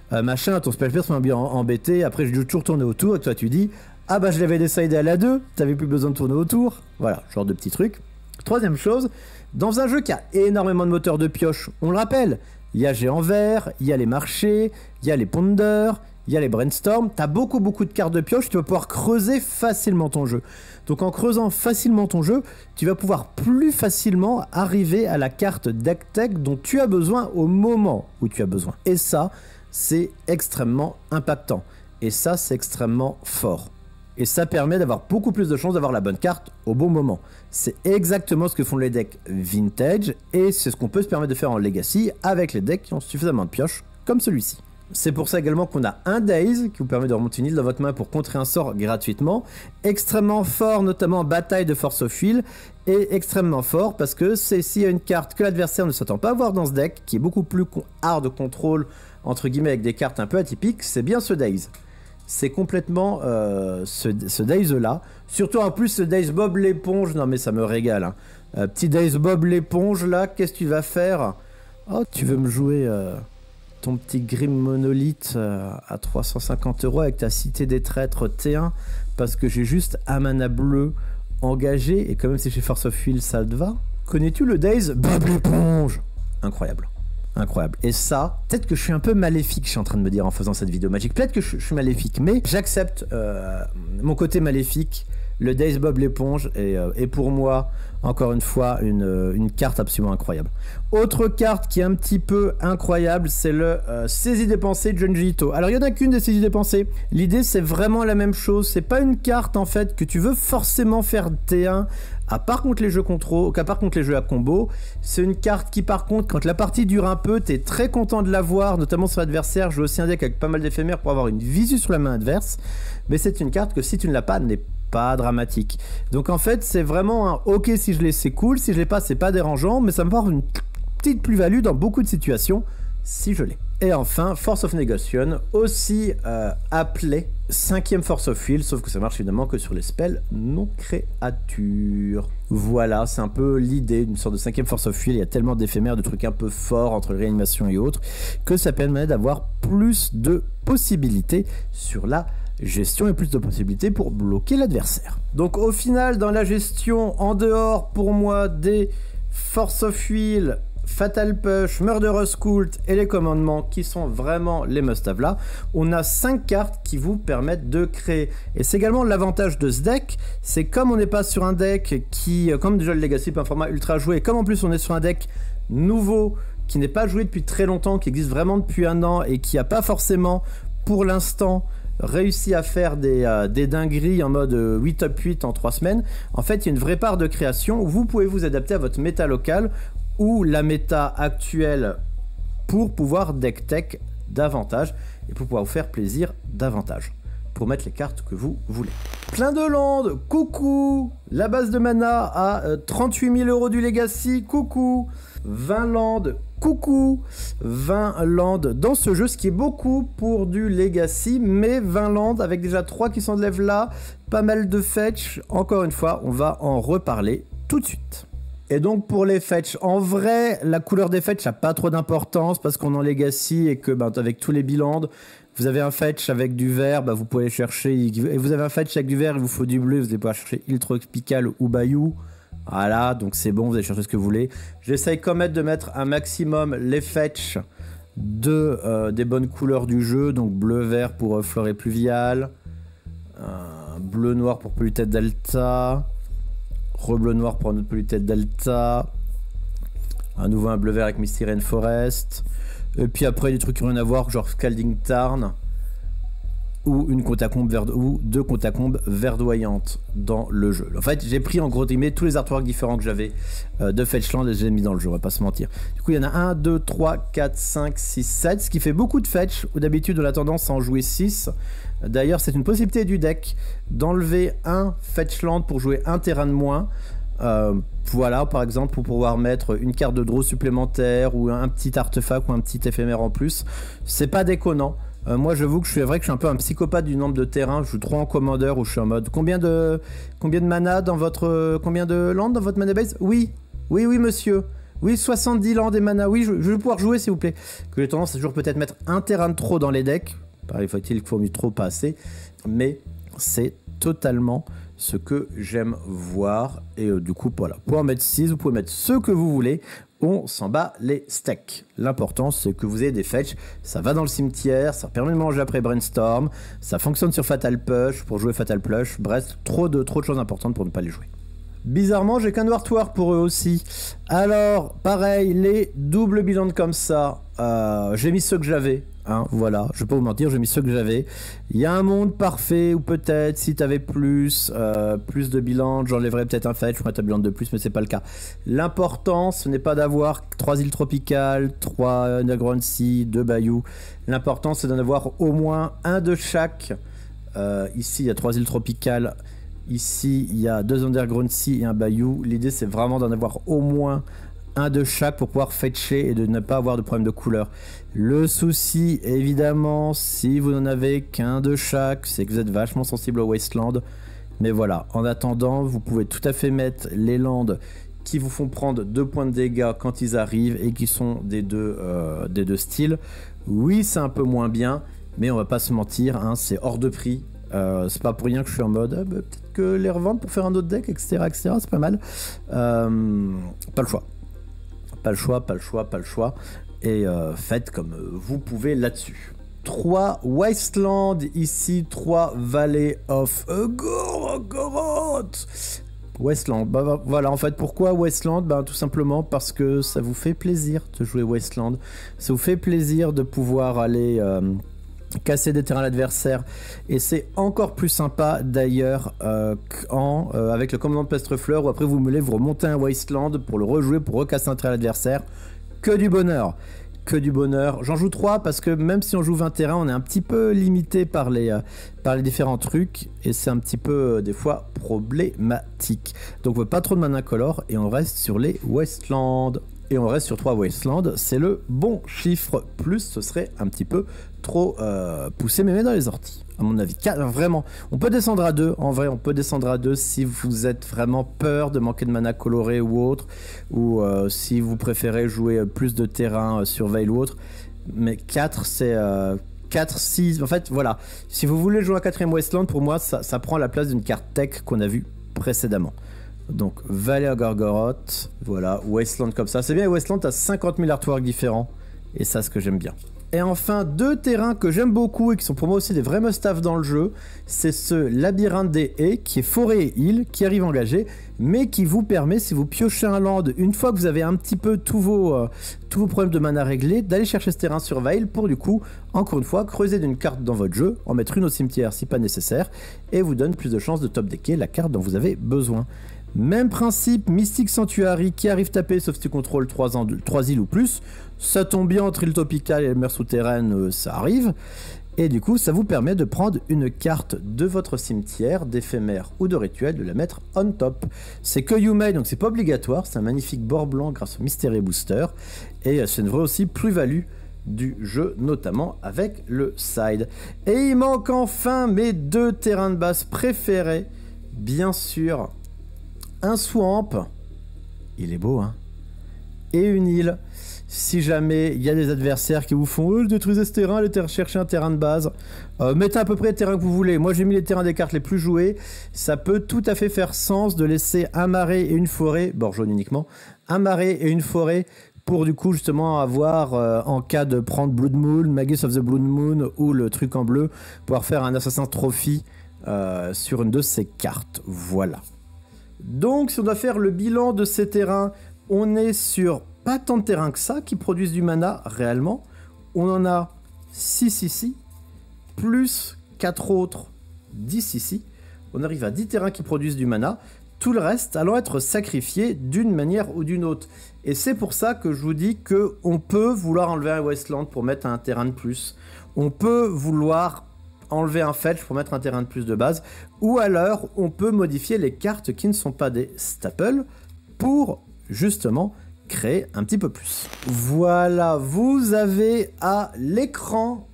là, machin, ton spell pierce m'a bien embêté, après je dois toujours tourner autour, et toi tu dis ah bah je l'avais décidé à la 2, t'avais plus besoin de tourner autour. Voilà, genre de petits trucs. Troisième chose, dans un jeu qui a énormément de moteurs de pioche, on le rappelle, il y a Géant Vert, il y a les marchés, il y a les Ponder, il y a les Brainstorm, t'as beaucoup de cartes de pioche, tu vas pouvoir creuser facilement ton jeu. Donc en creusant facilement ton jeu, tu vas pouvoir plus facilement arriver à la carte deck tech dont tu as besoin au moment où tu as besoin. Et ça, c'est extrêmement impactant. Et ça, c'est extrêmement fort. Et ça permet d'avoir beaucoup plus de chances d'avoir la bonne carte au bon moment. C'est exactement ce que font les decks vintage, et c'est ce qu'on peut se permettre de faire en Legacy avec les decks qui ont suffisamment de pioches, comme celui-ci. C'est pour ça également qu'on a un Daze qui vous permet de remonter une île dans votre main pour contrer un sort gratuitement. Extrêmement fort, notamment en bataille de Force of Will, et extrêmement fort parce que c'est s'il y a une carte que l'adversaire ne s'attend pas à voir dans ce deck, qui est beaucoup plus hard control, entre guillemets, avec des cartes un peu atypiques, c'est bien ce Daze. c'est complètement ce Daze là. Surtout en plus ce Daze Bob l'éponge, non mais ça me régale. Hein. Petit Daze Bob l'éponge là, qu'est-ce que tu vas faire? Oh, tu veux me jouer ton petit Grim Monolith à 350 € avec ta Cité des Traîtres T1 parce que j'ai juste un mana bleu engagé et quand même c'est chez Force of Will, ça te va? Connais-tu le Daze Bob l'éponge? Incroyable. Incroyable. Et ça, peut-être que je suis un peu maléfique, je suis en train de me dire en faisant cette vidéo magique. Peut-être que je suis maléfique, mais j'accepte mon côté maléfique. Le Daze Bob l'éponge est pour moi, encore une fois, une carte absolument incroyable. Autre carte qui est un petit peu incroyable, c'est le Saisie des Pensées de Junji Ito. Alors, il n'y en a qu'une des Saisies des Pensées. L'idée, c'est vraiment la même chose. C'est pas une carte, en fait, que tu veux forcément faire T1, à part contre les jeux contrôle, qu'à part contre les jeux à combo. C'est une carte qui, par contre, quand la partie dure un peu, t'es très content de l'avoir, notamment sur l'adversaire. Je joue aussi un deck avec pas mal d'éphémères pour avoir une visu sur la main adverse. Mais c'est une carte que, si tu ne l'as pas, n'est pas dramatique. Donc en fait, c'est vraiment un ok si je l'ai, c'est cool. Si je l'ai pas, c'est pas dérangeant, mais ça me porte une petite plus-value dans beaucoup de situations si je l'ai. Et enfin, Force of Negation, aussi appelé 5ème Force of Will, sauf que ça marche évidemment que sur les spells non créatures. Voilà, c'est un peu l'idée d'une sorte de 5ème Force of Will. Il y a tellement d'éphémères, de trucs un peu forts entre réanimation et autres, que ça permet d'avoir plus de possibilités sur la gestion et plus de possibilités pour bloquer l'adversaire. Donc au final, dans la gestion, en dehors pour moi des Force of Will, Fatal Push, Murderous Cult et les commandements qui sont vraiment les must-have là, on a 5 cartes qui vous permettent de créer. Et c'est également l'avantage de ce deck, c'est comme on n'est pas sur un deck qui, comme déjà le Legacy est un format ultra joué, et comme en plus on est sur un deck nouveau, qui n'est pas joué depuis très longtemps, qui existe vraiment depuis un an et qui n'a pas forcément pour l'instant réussi à faire des dingueries en mode 8 top 8 en 3 semaines, en fait il y a une vraie part de création où vous pouvez vous adapter à votre méta locale ou la méta actuelle pour pouvoir deck tech davantage et pour pouvoir vous faire plaisir davantage pour mettre les cartes que vous voulez. Plein de landes, coucou. La base de mana à 38 000 € du Legacy, coucou. 20 landes, coucou. 20 landes dans ce jeu, ce qui est beaucoup pour du Legacy, mais 20 landes avec déjà 3 qui sont de level là, pas mal de fetch. Encore une fois, on va en reparler tout de suite. Et donc pour les fetch, en vrai, la couleur des fetch n'a pas trop d'importance parce qu'on est en Legacy et que avec tous les bilans, vous avez un fetch avec du vert, vous pouvez aller chercher, et vous avez un fetch avec du vert, il vous faut du bleu, vous allez pouvoir chercher Île Tropicale ou Bayou. Voilà, donc c'est bon, vous allez chercher ce que vous voulez. J'essaye quand même de mettre un maximum les fetch des bonnes couleurs du jeu, donc bleu-vert pour Fleur et Pluvial, bleu-noir pour Polluted Delta, bleu-noir pour un autre Polluted Delta, à nouveau un bleu-vert avec Misty Rainforest, et puis après des trucs qui n'ont rien à voir, genre Scalding Tarn, ou une catacombe ou deux catacombes verdoyantes dans le jeu. En fait, j'ai pris en gros guillemets tous les artworks différents que j'avais de Fetchland et je les ai mis dans le jeu, on va pas se mentir. Du coup, il y en a 1, 2, 3, 4, 5, 6, 7, ce qui fait beaucoup de fetch, où d'habitude on a tendance à en jouer 6. D'ailleurs, c'est une possibilité du deck d'enlever un Fetchland pour jouer un terrain de moins. Voilà, par exemple, pour pouvoir mettre une carte de draw supplémentaire ou un petit artefact ou un petit éphémère en plus. C'est pas déconnant. Moi, j'avoue que je suis un peu un psychopathe du nombre de terrains. Je joue trop en commandeur où je suis en mode combien de mana dans votre combien de land dans votre mana base? Oui, monsieur. Oui, 70 land et mana. Oui, je vais pouvoir jouer s'il vous plaît. Que j'ai tendance à toujours peut-être mettre un terrain de trop dans les decks. Pareil, faut-il qu'il faut mieux trop pas assez. Mais c'est totalement ce que j'aime voir. Et du coup, voilà. Pour en mettre 6, vous pouvez mettre ce que vous voulez. On s'en bat les steaks. L'important, c'est que vous ayez des fetch. Ça va dans le cimetière, ça permet de manger après Brainstorm. Ça fonctionne sur Fatal Push pour jouer Fatal Push. Bref, trop de choses importantes pour ne pas les jouer. Bizarrement, j'ai qu'un Wartwar pour eux aussi. Alors, pareil, les doubles bilans comme ça, j'ai mis ceux que j'avais. Hein, voilà, je vais pas vous mentir, j'ai mis ceux que j'avais. Il y a un monde parfait, ou peut-être, si tu avais plus de bilans, j'enlèverais peut-être un fetch, je ferais un bilan de plus, mais c'est pas le cas. L'important, ce n'est pas d'avoir 3 îles tropicales, 3 Underground Sea, 2 bayous. L'important, c'est d'en avoir au moins un de chaque. Ici, il y a 3 îles tropicales. Ici, il y a 2 Underground Sea et un bayou. L'idée, c'est vraiment d'en avoir au moins un de chaque pour pouvoir fetcher et de ne pas avoir de problème de couleur. Le souci, évidemment, si vous n'en avez qu'un de chaque, c'est que vous êtes vachement sensible au Wasteland. Mais voilà, en attendant, vous pouvez tout à fait mettre les landes qui vous font prendre 2 points de dégâts quand ils arrivent et qui sont des deux styles. Oui, c'est un peu moins bien, mais on va pas se mentir, hein, c'est hors de prix. C'est pas pour rien que je suis en mode peut-être que les revendre pour faire un autre deck, etc. c'est pas mal. Pas le choix. Pas le choix. Et faites comme vous pouvez là-dessus. 3 Wasteland ici, 3 Valley of Gorgoroth. Wasteland, bah, voilà, en fait, pourquoi Wasteland? Bah, tout simplement parce que ça vous fait plaisir de jouer Wasteland. Ça vous fait plaisir de pouvoir aller casser des terrains à l'adversaire. Et c'est encore plus sympa d'ailleurs avec le commandant de Pestrefleur, où après vous remontez un Wasteland pour le rejouer, pour recasser un terrain à l'adversaire. Que du bonheur. J'en joue 3 parce que même si on joue 20 terrains, on est un petit peu limité par les différents trucs et c'est un petit peu des fois problématique. Donc on veut pas trop de mana color et on reste sur les Wasteland. Et on reste sur 3 Wasteland, c'est le bon chiffre. Plus ce serait un petit peu trop poussé mémé dans les orties, à mon avis. Vraiment, on peut descendre à 2. En vrai, on peut descendre à 2 si vous êtes vraiment peur de manquer de mana coloré ou autre, ou si vous préférez jouer plus de terrain sur Veil ou autre. Mais 4, c'est 4, 6. En fait, voilà. Si vous voulez jouer un 4ème Wasteland, pour moi, ça prend la place d'une carte tech qu'on a vue précédemment. Donc, Valley of Gorgoroth, voilà, Wasteland comme ça. C'est bien, Wasteland, t'as 50 000 artworks différents, et ça, ce que j'aime bien. Et enfin, 2 terrains que j'aime beaucoup et qui sont pour moi aussi des vrais must-have dans le jeu, c'est ce Labyrinthe des Haies, qui est forêt et île, qui arrive engagé, mais qui vous permet, si vous piochez un land, une fois que vous avez un petit peu tous vos problèmes de mana réglés, d'aller chercher ce terrain sur Veil pour du coup, encore une fois, creuser d'une carte dans votre jeu, en mettre une au cimetière si pas nécessaire, et vous donne plus de chances de top decker la carte dont vous avez besoin. Même principe, Mystic Sanctuary qui arrive taper sauf si tu contrôles 3 îles ou plus. Ça tombe bien entre île topicale et mer souterraine, ça arrive. Et du coup, ça vous permet de prendre une carte de votre cimetière, d'éphémère ou de rituel, de la mettre on top. C'est que you may, donc c'est pas obligatoire. C'est un magnifique bord blanc grâce au Mystery Booster. Et c'est une vraie aussi plus-value du jeu, notamment avec le side. Et il manque enfin mes 2 terrains de base préférés. Bien sûr, un swamp, il est beau, hein, et une île. Si jamais il y a des adversaires qui vous font détruisez ce terrain, allez chercher un terrain de base, mettez à peu près les terrains que vous voulez. Moi j'ai mis les terrains des cartes les plus jouées. Ça peut tout à fait faire sens de laisser un marais et une forêt, bord jaune uniquement, un marais et une forêt pour du coup justement avoir, en cas de prendre Blood Moon, Magus of the Blood Moon ou le truc en bleu, pouvoir faire un Assassin's Trophy sur une de ces cartes. Voilà. Donc si on doit faire le bilan de ces terrains, on est sur pas tant de terrains que ça qui produisent du mana réellement. On en a 6 ici, plus 4 autres 10 ici. On arrive à 10 terrains qui produisent du mana. Tout le reste allant être sacrifié d'une manière ou d'une autre. Et c'est pour ça que je vous dis qu'on peut vouloir enlever un Wasteland pour mettre un terrain de plus. On peut vouloir enlever un fetch pour mettre un terrain de plus de base, ou alors on peut modifier les cartes qui ne sont pas des staples pour justement créer un petit peu plus. Voilà, vous avez à l'écran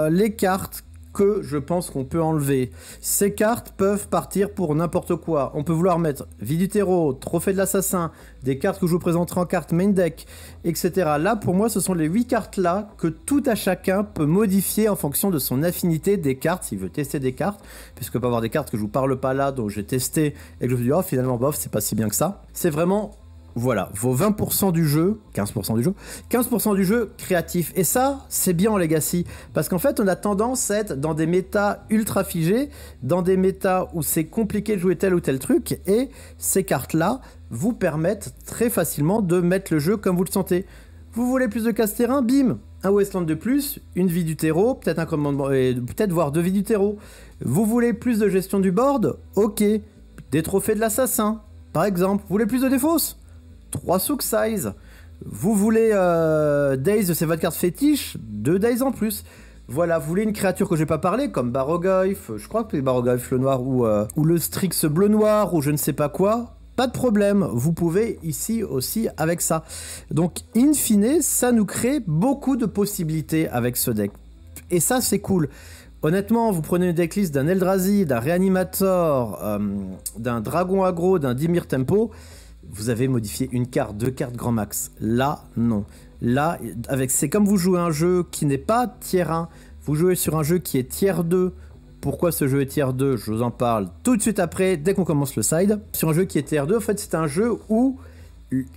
les cartes que je pense qu'on peut enlever. Ces cartes peuvent partir pour n'importe quoi. On peut vouloir mettre Vie du Terreau, Trophée de l'Assassin, des cartes que je vous présenterai en carte main deck, etc. Là, pour moi, ce sont les 8 cartes-là que tout à chacun peut modifier en fonction de son affinité des cartes, s'il veut tester des cartes, puisque peut avoir des cartes que je vous parle pas là, dont j'ai testé, et que je me dis, oh, finalement, bof, c'est pas si bien que ça. C'est vraiment... Voilà, vos 20% du jeu, 15% du jeu créatif. Et ça, c'est bien en Legacy. Parce qu'en fait, on a tendance à être dans des méta ultra figés, dans des méta où c'est compliqué de jouer tel ou tel truc. Et ces cartes-là vous permettent très facilement de mettre le jeu comme vous le sentez. Vous voulez plus de casse-terrain, bim, un Wasteland de plus, une vie du terreau, peut-être un commandement, peut-être voire 2 vies du terreau. Vous voulez plus de gestion du board, ok. Des trophées de l'assassin, par exemple. Vous voulez plus de défausse, 3 Souk Size. Vous voulez Days, c'est votre carte fétiche, 2 Days en plus. Voilà, vous voulez une créature que j'ai pas parlé, comme Barrogoyf, je crois que c'est Barrogoyf le noir, ou le Strix bleu noir, ou je ne sais pas quoi. pas de problème, vous pouvez ici aussi avec ça. Donc in fine, ça nous crée beaucoup de possibilités avec ce deck. Et ça c'est cool. Honnêtement, vous prenez une decklist d'un Eldrazi, d'un Reanimator, d'un Dragon Aggro, d'un Dimir Tempo, vous avez modifié une carte, 2 cartes grand max. Là, non. Là, c'est comme vous jouez un jeu qui n'est pas tiers 1, vous jouez sur un jeu qui est tiers 2. Pourquoi ce jeu est tiers 2? Je vous en parle tout de suite après, dès qu'on commence le side. Sur un jeu qui est tiers 2, en fait, c'est un jeu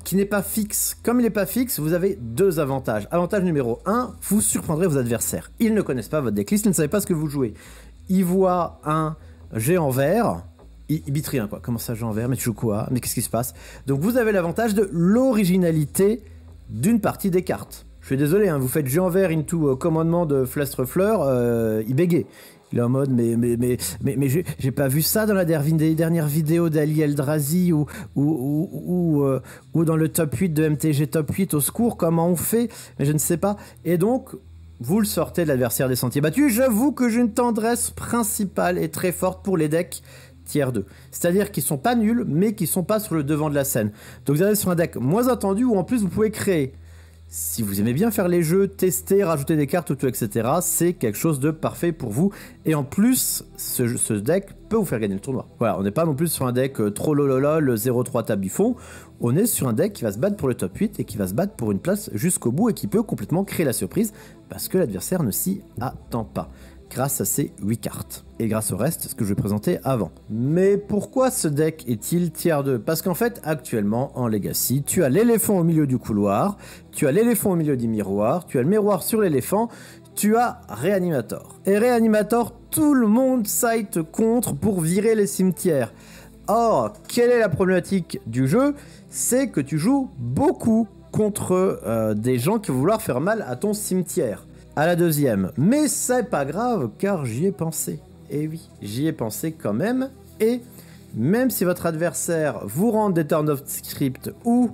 qui n'est pas fixe. Comme il n'est pas fixe, vous avez 2 avantages. Avantage numéro 1, vous surprendrez vos adversaires. Ils ne connaissent pas votre decklist, ils ne savent pas ce que vous jouez. Ils voient un géant vert, ils bitent rien quoi. Comment ça géant vert? Mais tu joues quoi? Mais qu'est-ce qui se passe? Donc vous avez l'avantage de l'originalité d'une partie des cartes. Je suis désolé, hein, vous faites géant vert into commandement de Flastrefleur, il bégaye. Il est en mode, mais j'ai pas vu ça dans la dernière vidéo d'Ali Eldrazi ou dans le top 8 de MTG top 8, au secours, comment on fait? Mais je ne sais pas. Et donc, vous le sortez de l'adversaire des sentiers battus. J'avoue que j'ai une tendresse principale et très forte pour les decks tiers 2. C'est-à-dire qu'ils sont pas nuls, mais qui sont pas sur le devant de la scène. Donc vous allez sur un deck moins attendu où en plus vous pouvez créer. Si vous aimez bien faire les jeux, tester, rajouter des cartes, tout, etc., c'est quelque chose de parfait pour vous. Et en plus, ce deck peut vous faire gagner le tournoi. Voilà, on n'est pas non plus sur un deck trop lololol, 0-3 table du fond. On est sur un deck qui va se battre pour le top 8 et qui va se battre pour une place jusqu'au bout et qui peut complètement créer la surprise parce que l'adversaire ne s'y attend pas. Grâce à ces 8 cartes. Et grâce au reste, ce que je vais présenter avant. Mais pourquoi ce deck est-il tiers 2? Parce qu'en fait, actuellement, en Legacy, tu as l'éléphant au milieu du couloir, tu as l'éléphant au milieu du miroir, tu as le miroir sur l'éléphant, tu as Reanimator. Et Reanimator, tout le monde side contre pour virer les cimetières. Or, quelle est la problématique du jeu? C'est que tu joues beaucoup contre des gens qui vont vouloir faire mal à ton cimetière. À la deuxième, mais c'est pas grave car j'y ai pensé. Et oui, j'y ai pensé quand même. Et même si votre adversaire vous rentre des Turn of Script ou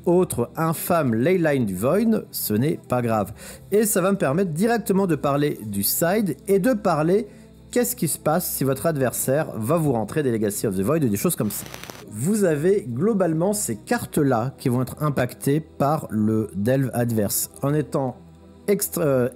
autre infâme Leyline du Void, ce n'est pas grave. Et ça va me permettre directement de parler du side et de parler qu'est-ce qui se passe si votre adversaire va vous rentrer des Legacy of the Void et des choses comme ça. Vous avez globalement ces cartes-là qui vont être impactées par le delve adverse en étant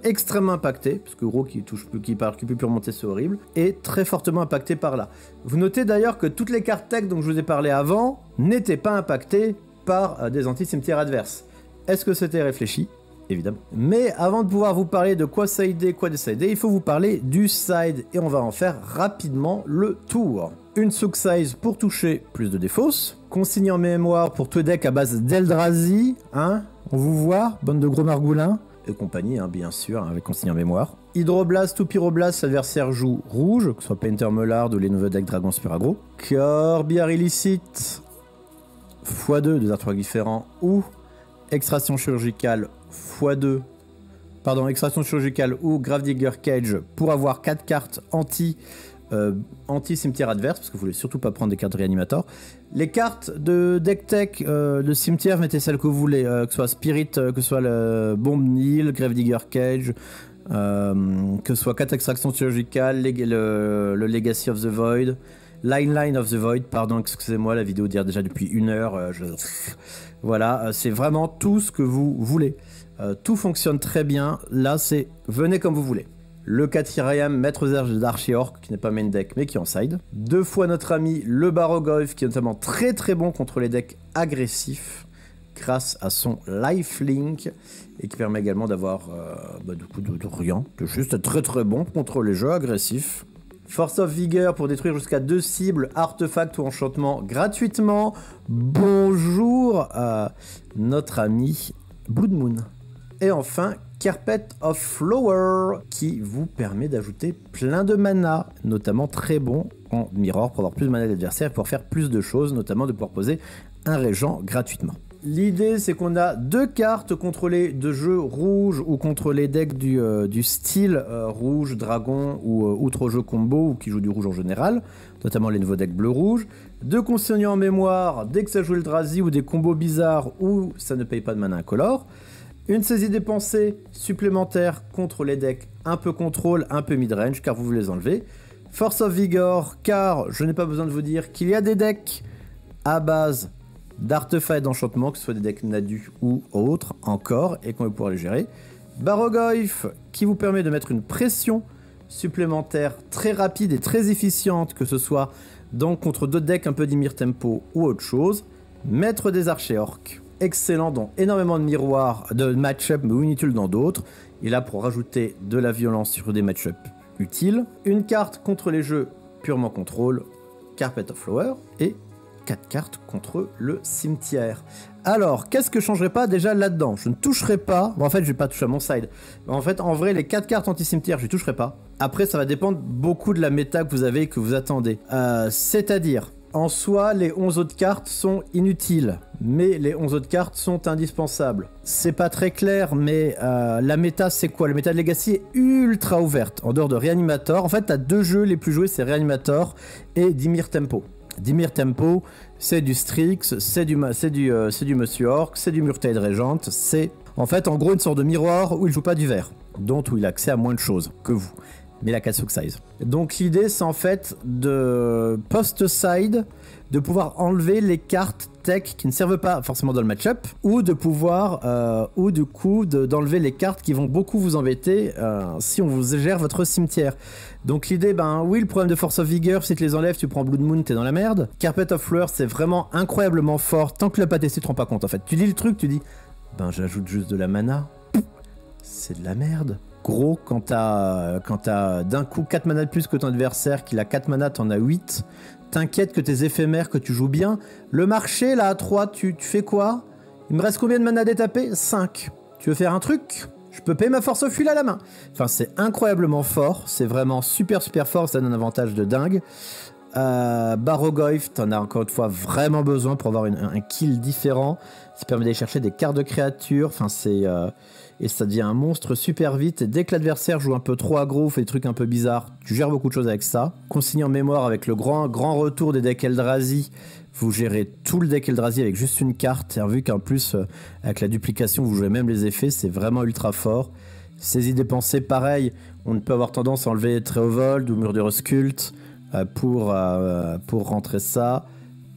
extrêmement impacté, parce que gros qui peut plus remonter, c'est horrible, et très fortement impacté par là. Vous notez d'ailleurs que toutes les cartes tech dont je vous ai parlé avant n'étaient pas impactées par des anti-cimetières adverses. Est-ce que c'était réfléchi? Évidemment. Mais avant de pouvoir vous parler de quoi sider, quoi décider, il faut vous parler du side, et on va en faire rapidement le tour. Une Souk Size pour toucher plus de défausse, consigne en mémoire pour tout deck à base d'Eldrazi, hein, on vous voit, bande de gros margoulins, et compagnie, hein, bien sûr, avec consigne en mémoire. Hydroblast ou Pyroblast, l'adversaire joue rouge, que ce soit Painter Mollard ou les nouveaux decks Dragon Super Aggro. Corbière illicite, x2, deux artworks différents, ou extraction chirurgicale x2, pardon, extraction chirurgicale ou Gravedigger Cage pour avoir 4 cartes anti-cimetière adverse, parce que vous voulez surtout pas prendre des cartes de Reanimator. Les cartes de deck tech de cimetière, mettez celles que vous voulez, que ce soit Spirit, que ce soit le Bomb Nil, Gravedigger Cage, que ce soit 4 extractions chirurgicales, le Legacy of the Void, Line of the Void, pardon, excusez-moi, la vidéo dure déjà depuis 1 heure. Voilà, c'est vraiment tout ce que vous voulez. Tout fonctionne très bien. Là, c'est venez comme vous voulez. Le 4e maître d'Archéorc, qui n'est pas main deck mais qui est en side. 2 fois notre ami le Barogolf, qui est notamment très très bon contre les decks agressifs grâce à son lifelink et qui permet également d'avoir du coup de rien, de juste très très bon contre les jeux agressifs. Force of Vigor pour détruire jusqu'à 2 cibles, artefacts ou enchantements gratuitement. Bonjour à notre ami Blood Moon. Et enfin, Carpet of Flower, qui vous permet d'ajouter plein de mana, notamment très bon en mirror pour avoir plus de mana d'adversaire et pouvoir faire plus de choses, notamment de pouvoir poser un régent gratuitement. L'idée, c'est qu'on a 2 cartes contrôlées de jeu rouge ou contre les decks du style rouge, dragon ou outre-jeu combo ou qui jouent du rouge en général, notamment les nouveaux decks bleu-rouge. 2 consignés en mémoire dès que ça joue Eldrazi ou des combos bizarres où ça ne paye pas de mana incolore. Une saisie dépensée supplémentaire contre les decks un peu contrôle, un peu mid-range, car vous voulez les enlever. Force of Vigor, car je n'ai pas besoin de vous dire qu'il y a des decks à base d'artefacts et d'enchantements, que ce soit des decks Nadu ou autres encore, et qu'on va pouvoir les gérer. Barrogoyf qui vous permet de mettre une pression supplémentaire très rapide et très efficiente, que ce soit donc contre d'autres decks un peu d'Ymir Tempo ou autre chose. Maître des archers orques, excellent dans énormément de miroirs, de match-up, mais inutiles dans d'autres. Il est là pour rajouter de la violence sur des match-up utiles. Une carte contre les jeux purement contrôle, Carpet of Flower, et 4 cartes contre le cimetière. Alors, qu'est-ce que je changerais pas déjà là-dedans? Je ne toucherai pas, bon, en fait je vais pas toucher à mon side, en fait en vrai les 4 cartes anti-cimetière je ne toucherai pas. Après ça va dépendre beaucoup de la méta que vous avez et que vous attendez. C'est-à-dire, en soi les 11 autres cartes sont inutiles, mais les 11 autres cartes sont indispensables. C'est pas très clair, mais la méta c'est quoi? La méta de Legacy est ultra ouverte, en dehors de Reanimator. En fait t'as 2 jeux les plus joués, c'est Reanimator et Dimir Tempo. Dimir Tempo, c'est du Strix, c'est du Monsieur Orc, c'est du Murktide Regent, c'est en fait en gros une sorte de miroir où il joue pas du vert, dont où il a accès à moins de choses que vous, mais la Kasuk Size. Donc l'idée c'est en fait de post-side, de pouvoir enlever les cartes tech qui ne servent pas forcément dans le match-up, ou de pouvoir, ou du coup d'enlever les cartes qui vont beaucoup vous embêter si on vous gère votre cimetière. Donc l'idée, ben oui, le problème de Force of Vigor, si tu les enlèves, tu prends Blood Moon, t'es dans la merde. Carpet of Flower, c'est vraiment incroyablement fort, tant que tu l'as pas testé, tu te rends pas compte en fait. Tu lis le truc, tu dis, ben j'ajoute juste de la mana, c'est de la merde. Gros, quand t'as d'un coup 4 mana de plus que ton adversaire, qu'il a 4 mana, t'en as 8, t'inquiète que tes éphémères, que tu joues bien. Le marché, là, à 3, tu fais quoi? Il me reste combien de mana détapé? 5. Tu veux faire un truc? Je peux payer ma force of will à la main. Enfin, c'est incroyablement fort. C'est vraiment super fort. Ça donne un avantage de dingue. Barrogoyf, t'en as encore une fois vraiment besoin pour avoir un kill différent. Ça permet d'aller chercher des cartes de créatures. Enfin, c'est... et ça devient un monstre super vite. Et dès que l'adversaire joue un peu trop aggro, fait des trucs un peu bizarres, tu gères beaucoup de choses avec ça. Consigné en mémoire avec le grand retour des decks Eldrazi, vous gérez tout le deck Eldrazi avec juste une carte. Et vu qu'en plus, avec la duplication, vous jouez même les effets, c'est vraiment ultra fort. Saisie dépensée, pareil, on peut avoir tendance à enlever Treovold ou Murderous Cult pour rentrer ça.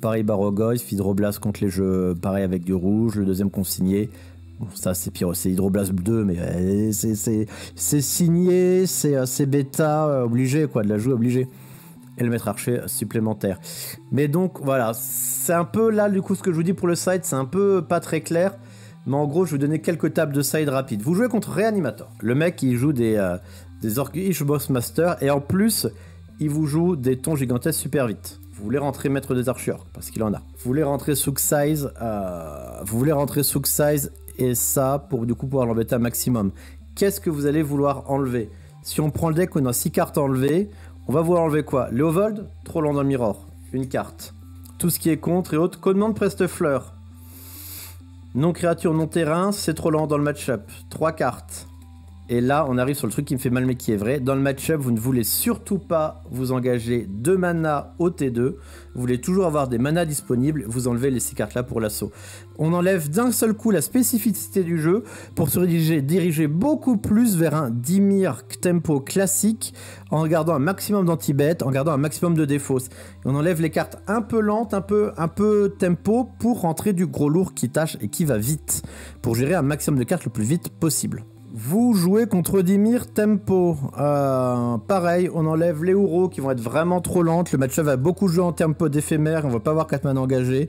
Pareil, Barrogoyf, Hydroblast contre les jeux, pareil avec du rouge, le deuxième consigné. Bon, ça c'est pire, c'est Hydroblast 2, mais c'est signé, c'est bêta, obligé quoi, de la jouer obligé. Et le maître archer supplémentaire. Mais donc voilà, c'est un peu là du coup ce que je vous dis pour le side, c'est un peu pas très clair. Mais en gros je vais vous donner quelques tables de side rapides. Vous jouez contre Reanimator. Le mec il joue des Orcish Bossmaster et en plus il vous joue des tons gigantesques super vite. Vous voulez rentrer maître des archers parce qu'il en a. Vous voulez rentrer Souk Size, et ça pour du coup pouvoir l'embêter un maximum. Qu'est-ce que vous allez vouloir enlever? Si on prend le deck où on a 6 cartes à enlever, on va vouloir enlever quoi? Léovold, trop lent dans le mirror, une carte. Tout ce qui est contre et autres, commande Prestefleur. Non créature, non terrain, c'est trop lent dans le match-up. 3 cartes. Et là, on arrive sur le truc qui me fait mal mais qui est vrai. Dans le match-up, vous ne voulez surtout pas vous engager 2 mana au T2. Vous voulez toujours avoir des manas disponibles. Vous enlevez les 6 cartes-là pour l'assaut. On enlève d'un seul coup la spécificité du jeu pour se diriger beaucoup plus vers un Dimir Tempo classique en gardant un maximum d'anti-bet, en gardant un maximum de défausse. On enlève les cartes un peu lentes, un peu tempo pour rentrer du gros lourd qui tâche et qui va vite. Pour gérer un maximum de cartes le plus vite possible. Vous jouez contre Dimir Tempo. Pareil, on enlève les Uro qui vont être vraiment trop lentes. Le match-up va beaucoup jouer en tempo d'éphémère. On va pas avoir 4 mana engagés.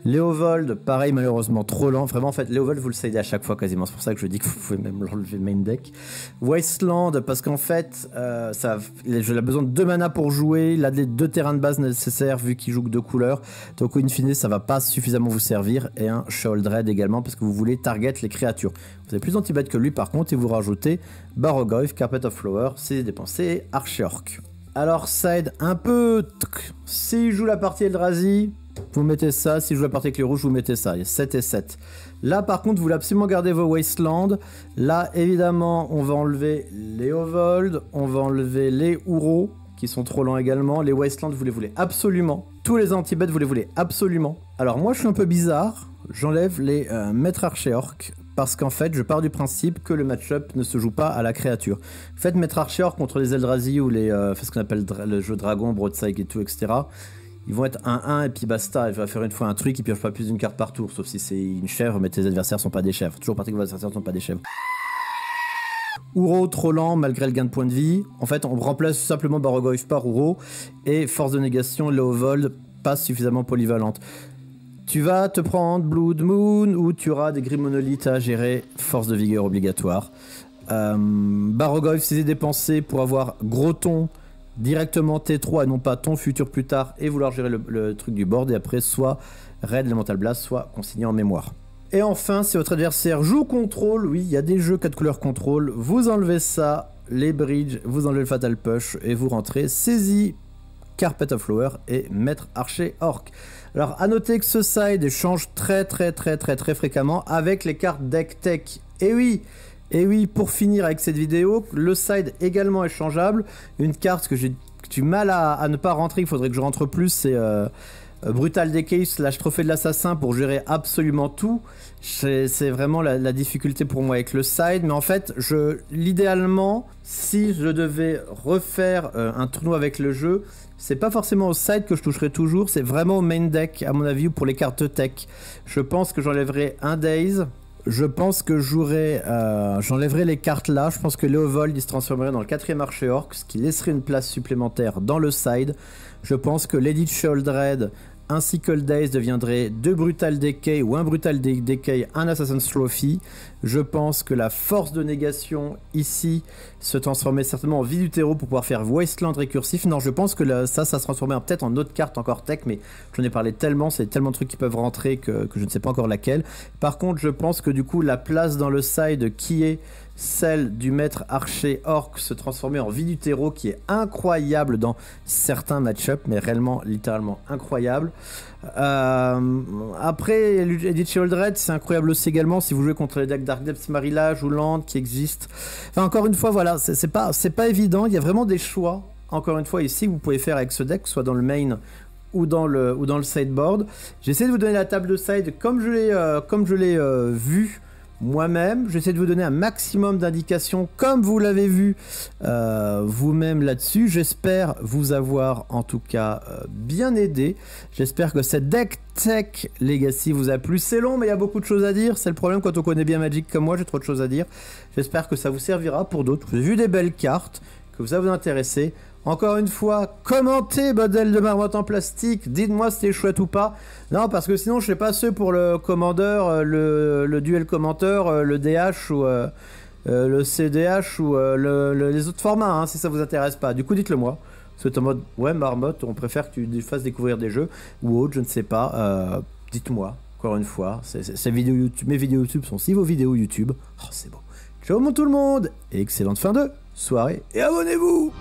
Léovold, pareil, malheureusement trop lent. Vraiment, en fait, Léovold, vous le savez à chaque fois quasiment. C'est pour ça que je dis que vous pouvez même l'enlever main deck. Wasteland, parce qu'en fait, il a besoin de 2 mana pour jouer. Il a les 2 terrains de base nécessaires vu qu'il joue que 2 couleurs. Donc, in fine, ça va pas suffisamment vous servir. Et un Sheoldred également, parce que vous voulez target les créatures. Vous avez plus d'anti-bet que lui, par contre, et vous rajoutez Barrogoyf, Carpet of Flower, c'est dépensé, Archer Orc. Alors, side un peu. S'il joue la partie Eldrazi, vous mettez ça. Si je joue la partie avec les rouges, vous mettez ça. Il y a 7 et 7. Là, par contre, vous voulez absolument garder vos Wasteland. Là, évidemment, on va enlever les Ovold. On va enlever les Uro, qui sont trop lents également. Les Wasteland, vous les voulez absolument. Tous les anti-bets, vous les voulez absolument. Alors, moi, je suis un peu bizarre. J'enlève les Maîtres Archer Orc. Parce qu'en fait, je pars du principe que le match-up ne se joue pas à la créature. Faites Maître Archer contre les Eldrazi ou ce qu'on appelle le jeu Dragon, Broadside et tout, etc. ils vont être 1-1 et puis basta. Il va faire une fois un truc, ils piochent pas plus d'une carte par tour, sauf si c'est une chèvre, mais tes adversaires sont pas des chèvres. Toujours parti que vos adversaires sont pas des chèvres. Uro trop lent malgré le gain de points de vie. En fait, on remplace simplement Barrogoyf par Uro et force de négation, Léovold, pas suffisamment polyvalente. Tu vas te prendre Blood Moon où tu auras des gris monolithes à gérer, force de vigueur obligatoire. Barrogoyf s'est dépensé pour avoir gros ton directement T3 et non pas ton futur plus tard et vouloir gérer le truc du board et après soit raid Elemental Blast soit consigné en mémoire. Et enfin, si votre adversaire joue contrôle, oui, il y a des jeux 4 couleurs contrôle, vous enlevez ça, les bridges, vous enlevez le Fatal Push et vous rentrez saisie, Carpet of Flower et Maître Archer Orc. Alors à noter que ce side change très fréquemment avec les cartes deck tech. Et oui, pour finir avec cette vidéo, le side également est changeable. Une carte que j'ai du mal à ne pas rentrer, il faudrait que je rentre plus, c'est Brutal Decay / Trophée de l'Assassin pour gérer absolument tout. C'est vraiment la difficulté pour moi avec le side. Mais en fait, l'idéalement, si je devais refaire un tournoi avec le jeu, c'est pas forcément au side que je toucherai toujours, c'est vraiment au main deck, à mon avis, ou pour les cartes tech. Je pense que j'enlèverai un Daze. Je pense que j'enlèverai les cartes là. Je pense que Léovold il se transformerait dans le 4ème Archer Orc, ce qui laisserait une place supplémentaire dans le side. Je pense que Lady Sheoldred ainsi que le Daze deviendraient 2 Brutal Decay ou un Brutal Decay, un Assassin's Trophy. Je pense que la force de négation ici se transformait certainement en vie du terreau pour pouvoir faire Wasteland récursif. Non, je pense que ça se transformait peut-être en autre carte encore tech, mais j'en ai parlé tellement, c'est tellement de trucs qui peuvent rentrer que je ne sais pas encore laquelle. Par contre, je pense que du coup, la place dans le side qui est celle du maître archer orc se transformer en vie du terreau qui est incroyable dans certains match-up, mais réellement, littéralement incroyable. Après, Edith Sheoldred, c'est incroyable aussi également si vous jouez contre les decks Dark Depths Marilage ou Land qui existent. Enfin, encore une fois, voilà, c'est pas évident. Il y a vraiment des choix, encore une fois, ici, que vous pouvez faire avec ce deck, soit dans le main ou dans le sideboard. J'essaie de vous donner la table de side comme je l'ai vu moi-même. J'essaie de vous donner un maximum d'indications comme vous l'avez vu vous-même là-dessus. J'espère vous avoir en tout cas bien aidé. J'espère que cette deck tech Legacy vous a plu. C'est long mais il y a beaucoup de choses à dire. C'est le problème quand on connaît bien Magic comme moi, j'ai trop de choses à dire. J'espère que ça vous servira pour d'autres. Vous avez vu des belles cartes, que ça vous intéresse. Encore une fois, commentez modèle de marmotte en plastique, dites-moi si c'est chouette ou pas. Non, parce que sinon je sais pas ceux pour le commandeur, le duel commenteur, le DH ou le CDH ou les autres formats, hein, si ça vous intéresse pas. Du coup, dites-le moi. C'est en mode, ouais, marmotte, on préfère que tu fasses découvrir des jeux ou autre, je ne sais pas. Dites-moi, encore une fois. Ces vidéos YouTube, mes vidéos YouTube sont aussi vos vidéos YouTube. Oh, c'est beau. Ciao tout le monde, et excellente fin de soirée, et abonnez-vous!